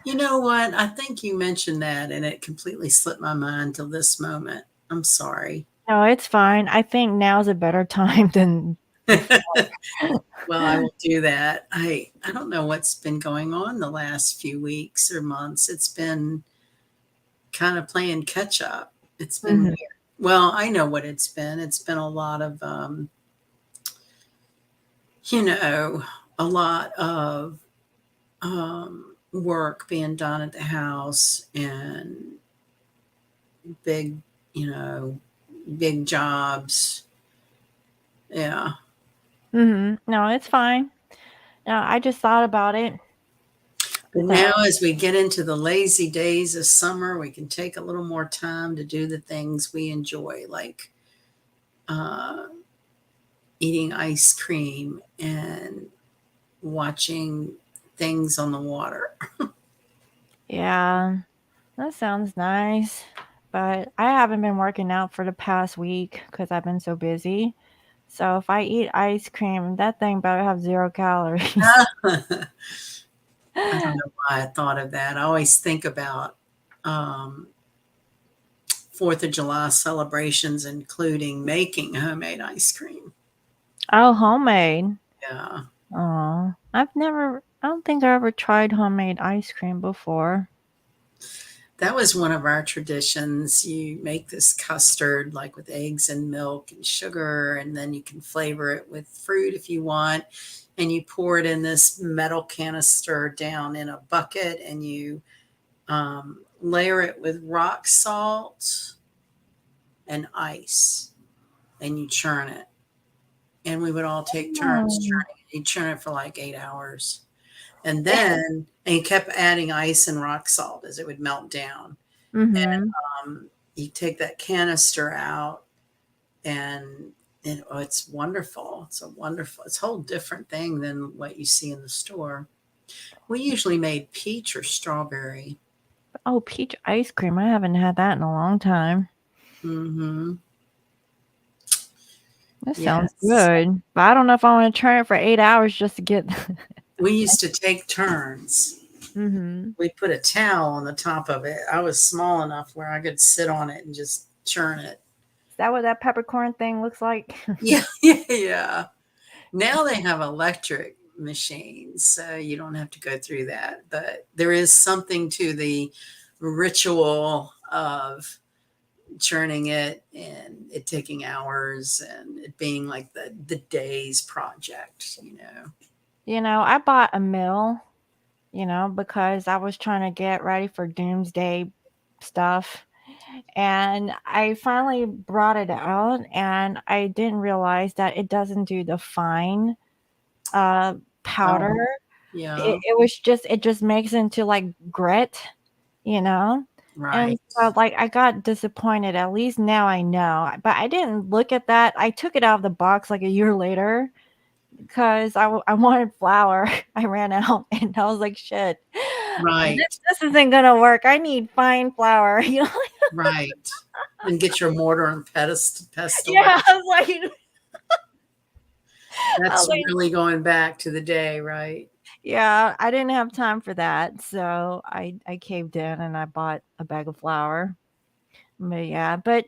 You know what? I think you mentioned that and it completely slipped my mind till this moment. I'm sorry. No, it's fine. I think now's a better time than before. Well, I will do that. I don't know what's been going on the last few weeks or months. It's been kind of playing catch up. It's been Mhm. weird. Well, I know what it's been. It's been a lot of, you know, a lot of work being done at the house and big, you know, big jobs. Yeah. No, it's fine. No, I just thought about it. But So now, as we get into the lazy days of summer, we can take a little more time to do the things we enjoy, like uh, eating ice cream and watching things on the water. yeah, that sounds nice. But I haven't been working out for the past week because I've been so busy. So if I eat ice cream, that thing better have 0 calories. I don't know why I thought of that. I always think about um, 4th of July celebrations, including making homemade ice cream. Oh, homemade. Yeah. Oh, I don't think I ever tried homemade ice cream before. That was one of our traditions. You make this custard like with eggs and milk and sugar, and then you can flavor it with fruit if you want. And you pour it in this metal canister down in a bucket, and you layer it with rock salt and ice, and you churn it. And we would all take turns Oh. churning it. You churn it for like 8 hours. And you kept adding ice and rock salt as it would melt down. Mm-hmm. You take that canister out and it's wonderful. It's a whole different thing than what you see in the store. We usually made peach or strawberry. Oh, peach ice cream. I haven't had that in a long time. Hmm. That sounds Yes. good. But I don't know if I want to try it for 8 hours just to get. We used to take turns. Mm-hmm. We put a towel on the top of it. I was small enough where I could sit on it and just churn it. Is that what that peppercorn thing looks like? Yeah, yeah. Now they have electric machines, so you don't have to go through that. But there is something to the ritual of churning it and it taking hours and it being like the day's project. I bought a mill, because I was trying to get ready for doomsday stuff. And I finally brought it out, and I didn't realize that it doesn't do the fine powder. Oh, It, yeah, it was just it just makes it into like grit, you know. And right, so like I got disappointed. At least now I know. But I didn't look at that. I took it out of the box like a year later because I wanted flour. I ran out and I was like, shit, right, this isn't gonna work. I need fine flour. right. And get your mortar and pestle Yeah, out. I was like, I was That's like, really going back to the day, right? yeah, I didn't have time for that, so I caved in and I bought a bag of flour. But yeah, but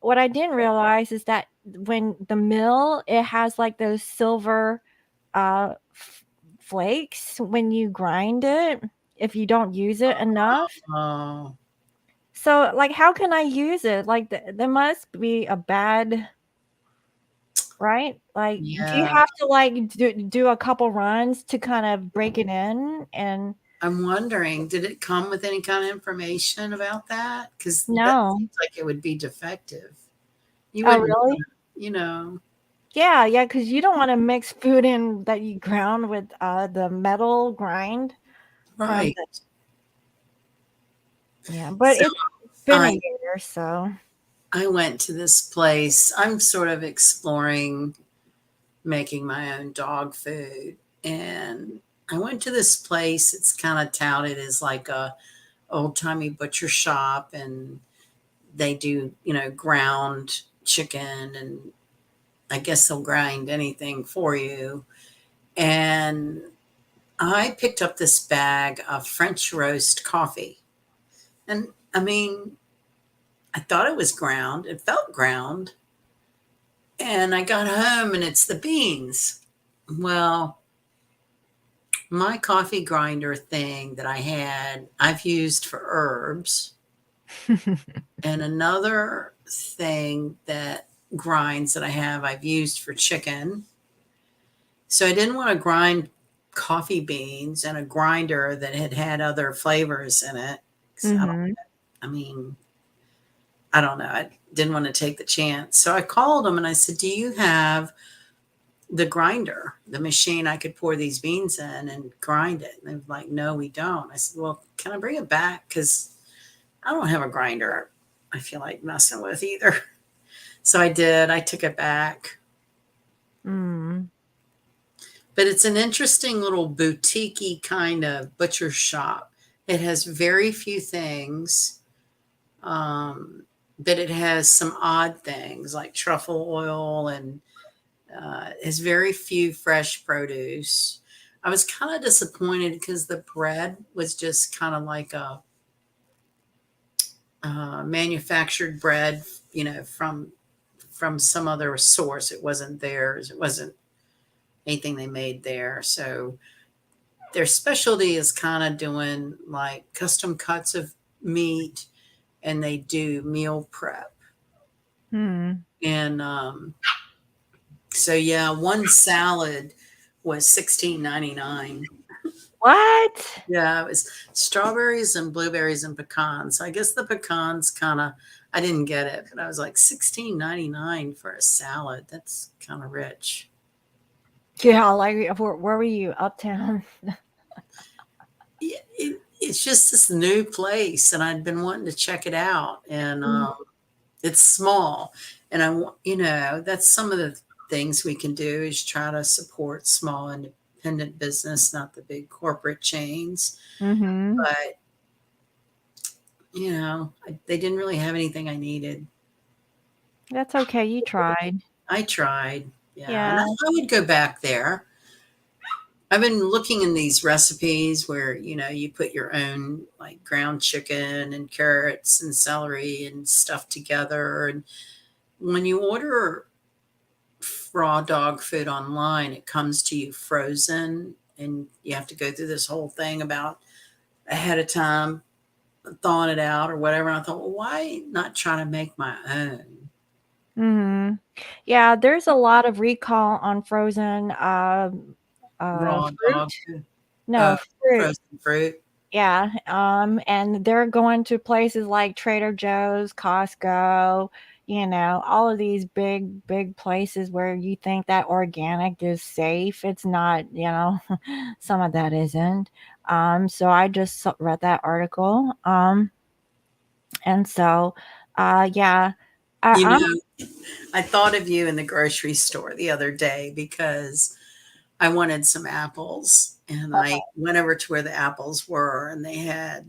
what I didn't realize is that when the mill, it has like those silver flakes when you grind it if you don't use it enough. Oh, So like how can I use it? Like there must be a bad, right? Like do you yeah. have to like do a couple runs to kind of break it in and I'm wondering, did it come with any kind of information about that? Because that no. seems like it would be defective. You Oh wouldn't, really? you know, Yeah, yeah, because you don't want to mix food in that you ground with the metal grind from right. the yeah, but So it's been a I year, so I went to this place. I'm sort of exploring making my own dog food, and I went to this place. It's kind of touted as like a old timey butcher shop, and they do ground chicken, and I guess they'll grind anything for you. And I picked up this bag of French roast coffee. And I mean, I thought it was ground. It felt ground. And I got home and it's the beans. Well, my coffee grinder thing that I had, I've used for herbs. And another thing that grinds that I have, I've used for chicken. So I didn't want to grind coffee beans in a grinder that had other flavors in it. 'Cause mhm. I mean, I don't know. I didn't want to take the chance. So I called them and I said, "Do you have the grinder, the machine I could pour these beans in and grind it?" And they were like, "No, we don't." I said, "Well, can I bring it back? Because I don't have a grinder I feel like messing with either." So I did. I took it back. Mm. But it's an interesting little boutique kind of butcher shop. It has very few things, um, but it has some odd things like truffle oil and has very few fresh produce. I was kind of disappointed because the bread was just kind of like a manufactured bread, from some other source. It wasn't theirs. It wasn't anything they made there. So their specialty is kind of doing like custom cuts of meat, and they do meal prep. Hmm. And so yeah, one salad was 16.99. What? Yeah, it was strawberries and blueberries and pecans. So I guess the pecans kind of, I didn't get it, but I was like 16.99 for a salad. That's kind of rich. Yeah, like where were you? Uptown? It's just this new place, and I'd been wanting to check it out. And it's small, and that's some of the things we can do is try to support small independent business, not the big corporate chains. Mm-hmm. But they didn't really have anything I needed. That's okay. You tried. I tried, yeah, and I, Yeah. I would go back there. I've been looking in these recipes where you put your own like ground chicken and carrots and celery and stuff together, and when you order raw dog food online, it comes to you frozen, and you have to go through this whole thing about ahead of time thawing it out or whatever. And I thought, well, why not try to make my own Mm-hmm. Yeah, there's a lot of recall on frozen raw fruit. dog food? No, fruit. Frozen fruit. Yeah, and they're going to places like Trader Joe's, Costco, all of these big, big places where you think that organic is safe. It's not, some of that isn't. So I just read that article. And so, yeah, You I'm, know, I thought of you in the grocery store the other day because I wanted some apples, and I went over to where the apples were, and they had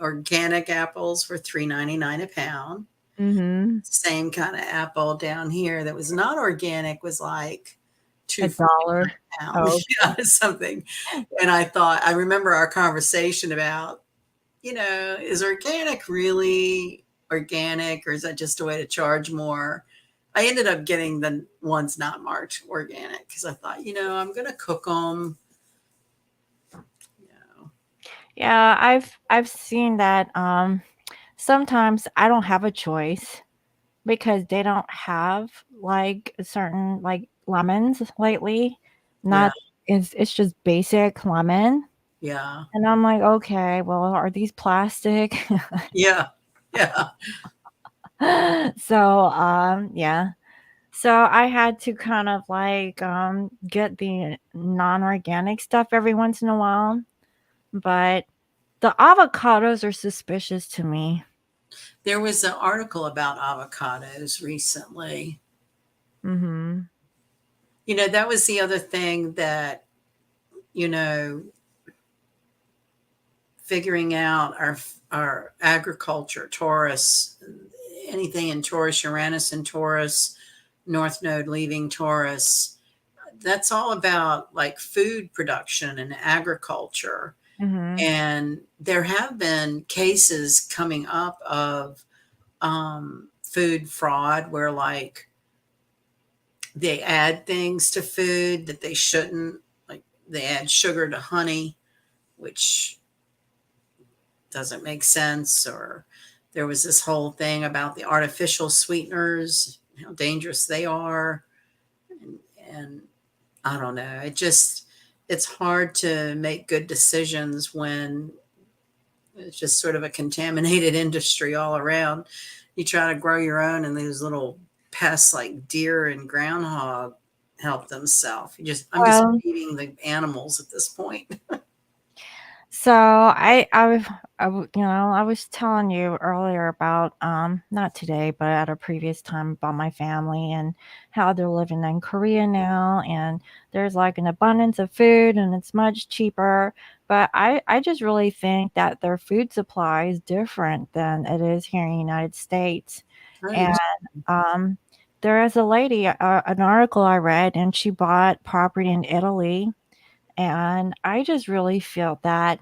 organic apples for 3.99 a pound. Mhm. Same kind of apple down here that was not organic was like A 2.49 dollar. a pound, Oh, yeah, something. And I remember our conversation about, is organic really organic, or is that just a way to charge more? I ended up getting the ones not marked organic because I thought, I'm going to cook them. You know. yeah, I've seen that, sometimes I don't have a choice because they don't have, like, certain, like, lemons lately. Yeah, Not it's just basic lemon, yeah, and I'm like, "Okay, well, are these plastic?" yeah, yeah. So, yeah. So I had to kind of, like, get the non-organic stuff every once in a while, but the avocados are suspicious to me. There was an article about avocados recently. Mhm. That was the other thing that, you know, figuring out our agriculture, Taurus, anything in Taurus, Uranus and Taurus, North Node leaving Taurus. That's all about like food production and agriculture. Mhm. And there have been cases coming up of food fraud where like they add things to food that they shouldn't. Like they add sugar to honey, which doesn't make sense. Or there was this whole thing about the artificial sweeteners, how dangerous they are. And I don't know. It's hard to make good decisions when it's just sort of a contaminated industry all around. You try to grow your own, and those little pests like deer and groundhog help themselves. I'm just Well, feeding the animals at this point. so I was telling you earlier about, not today, but at a previous time about my family and how they're living in Korea now, and there's like an abundance of food and it's much cheaper. But I just really think that their food supply is different than it is here in the United States. And Right. um, there is a lady, an article I read, and she bought property in Italy, and I just really feel that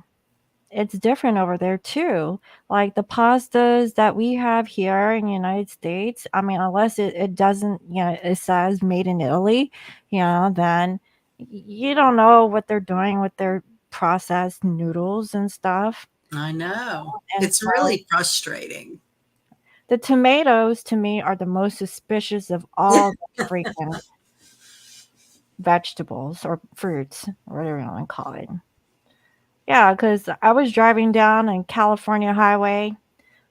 it's different over there too. Like the pastas that we have here in the United States, I mean, unless it doesn't, it says made in Italy, then you don't know what they're doing with their processed noodles and stuff. I know. And It's so really frustrating. the tomatoes to me are the most suspicious of all the freaking vegetables or fruits, or whatever you want to call it. Yeah, because I was driving down a California highway.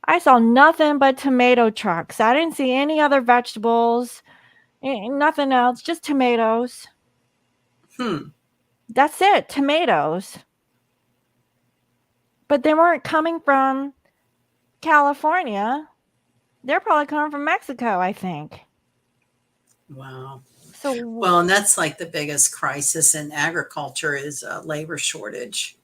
I saw nothing but tomato trucks. I didn't see any other vegetables, nothing else, just tomatoes. Hmm. That's it, tomatoes. But they weren't coming from California. They're probably coming from Mexico, I think. Wow. So, Well, and that's like the biggest crisis in agriculture is labor shortage.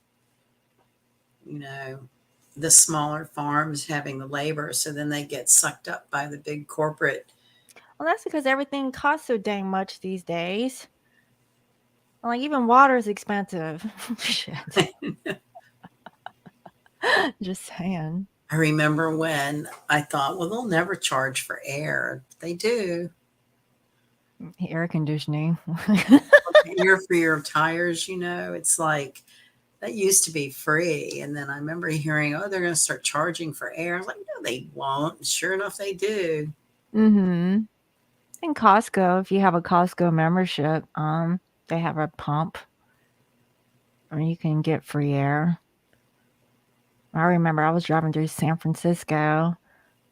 You know, the smaller farms having the labor, so then they get sucked up by the big corporate. well, that's because everything costs so dang much these days. Like, even water is expensive. Shit. Just saying. I remember when I thought, well, they'll never charge for air. They do. Air conditioning. Air for your tires, it's like that used to be free. And then I remember hearing, oh, they're going to start charging for air. I was like, no, they won't. Sure enough, they do. Mhm. In Costco, if you have a Costco membership, they have a pump where you can get free air. I remember I was driving through San Francisco,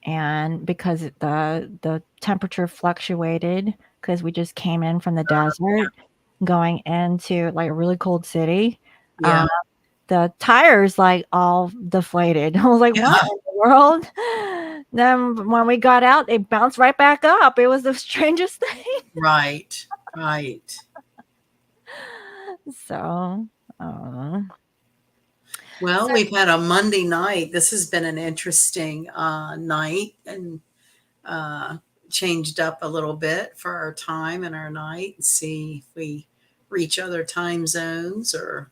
and because the temperature fluctuated, because we just came in from the desert going into like a really cold city, Yeah. uh, the tires like all deflated. I was like, what Yeah. in the world? Then when we got out, they bounced right back up. It was the strangest thing. Right. Right. So, uh, Well, so we've had a Monday night. This has been an interesting night. And uh, changed up a little bit for our time and our night and see if we reach other time zones or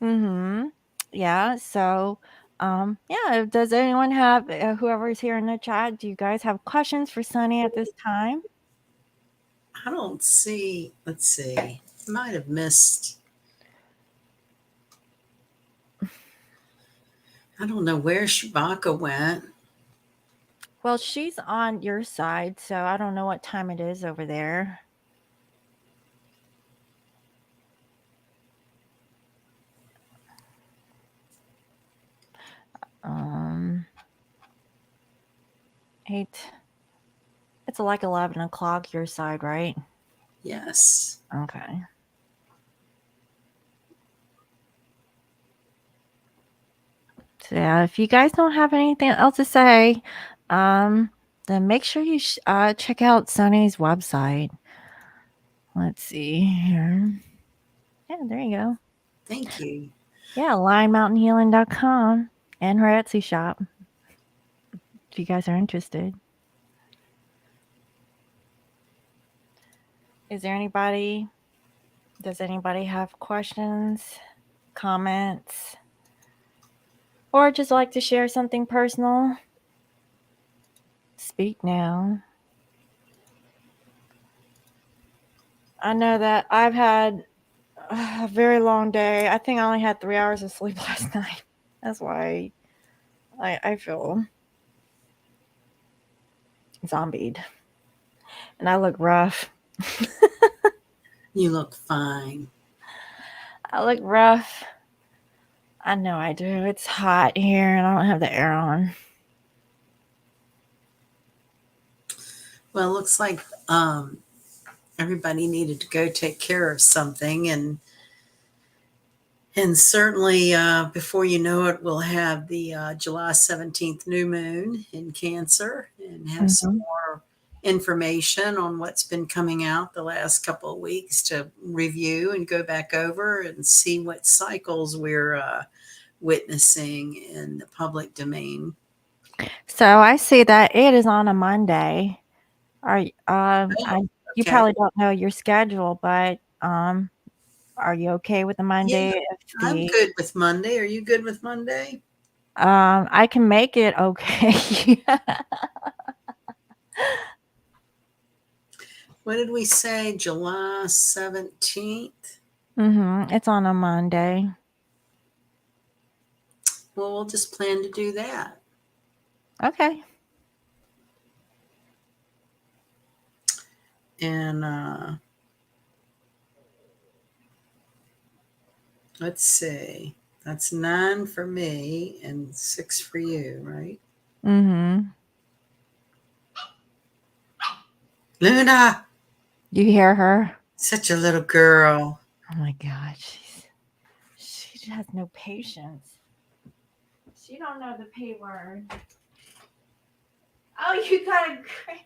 Mm-hmm. Yeah. So, yeah. Does anyone have whoever's here in the chat? Do you guys have questions for Sunny at this time? I don't see, let's see, might have missed. I don't know where Shabaka went. Well, she's on your side, so I don't know what time it is over there. Um, 8. It's like 11 o'clock your side, right? Yes. Okay. So yeah, if you guys don't have anything else to say, then make sure you check out Sunny's website. Let's see here. Yeah, there you go. Thank you. Yeah, linemountainhealing.com and her Etsy shop. If you guys are interested. Does anybody have questions, comments, or just like to share something personal? Speak now. I know that I've had a very long day. I think I only had 3 hours of sleep last night. That's why I feel zombied. And I look rough. You look fine. I look rough. I know I do. It's hot here and I don't have the air on. Well, it looks like everybody needed to go take care of something, and certainly before you know it, we'll have the July 17th new moon in Cancer and have some Mm-hmm. more information on what's been coming out the last couple of weeks to review and go back over and see what cycles we're witnessing in the public domain. So I see that it is on a Monday. Oh, You okay. probably don't know your schedule, but are you okay with the Yeah, Monday? If I'm the good with Monday. Are you good with Monday? I can make it okay. What did we say? July 17th? It's on a Monday. Well, we'll just plan to do that. Okay. And let's see. That's 9 for me and 6 for you, right? Mm-hmm. Luna, You hear her? such a little girl. Oh my God, she has no patience. She don't know the P word. Oh, you got a great.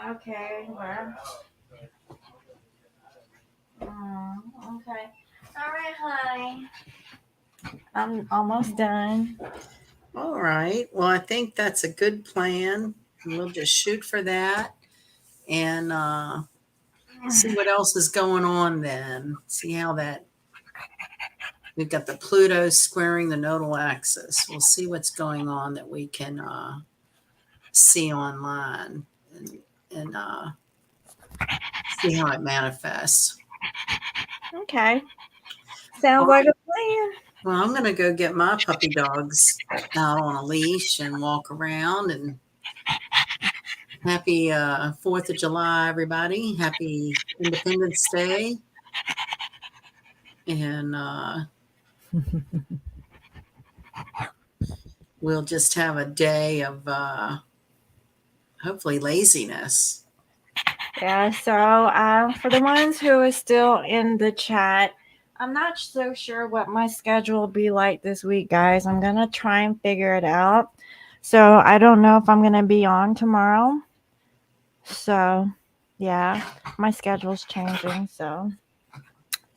Okay, well. Okay. All right, honey. I'm almost done. All right. Well, I think that's a good plan. We'll just shoot for that and see what else is going on then. See how that. We've got the Pluto squaring the nodal axis. We'll see what's going on that we can see online and see how it manifests. Okay. Sounds like a plan. Well, I'm going to go get my puppy dogs out on a leash and walk around. And happy 4th of July, everybody. Happy Independence Day. And we'll just have a day of hopefully laziness. Yeah, so for the ones who are still in the chat, I'm not so sure what my schedule will be like this week, guys. I'm going to try and figure it out. So I don't know if I'm going to be on tomorrow. So, yeah, my schedule's changing. So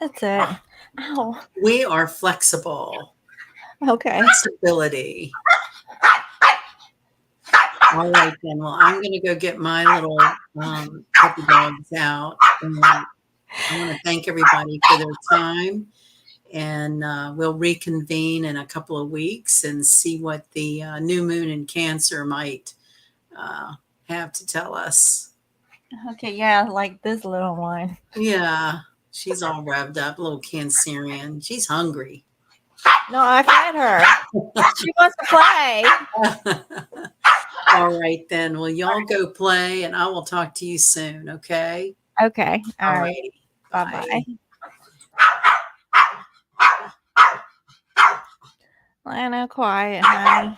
That's it. Ow. We are flexible. Okay. Flexibility. All right, then. Well, I'm going to go get my little puppy dogs out. And I want to thank everybody for their time. And we'll reconvene in a couple of weeks and see what the new moon in Cancer might have to tell us. Okay, yeah, like this little one. Yeah, she's all revved up, little Cancerian. She's hungry. No, I fed her. She wants to play. All right, then. Well, y'all go play, and I will talk to you soon, okay? Okay. All right. Alrighty. Bye-bye. Lana, quiet, honey.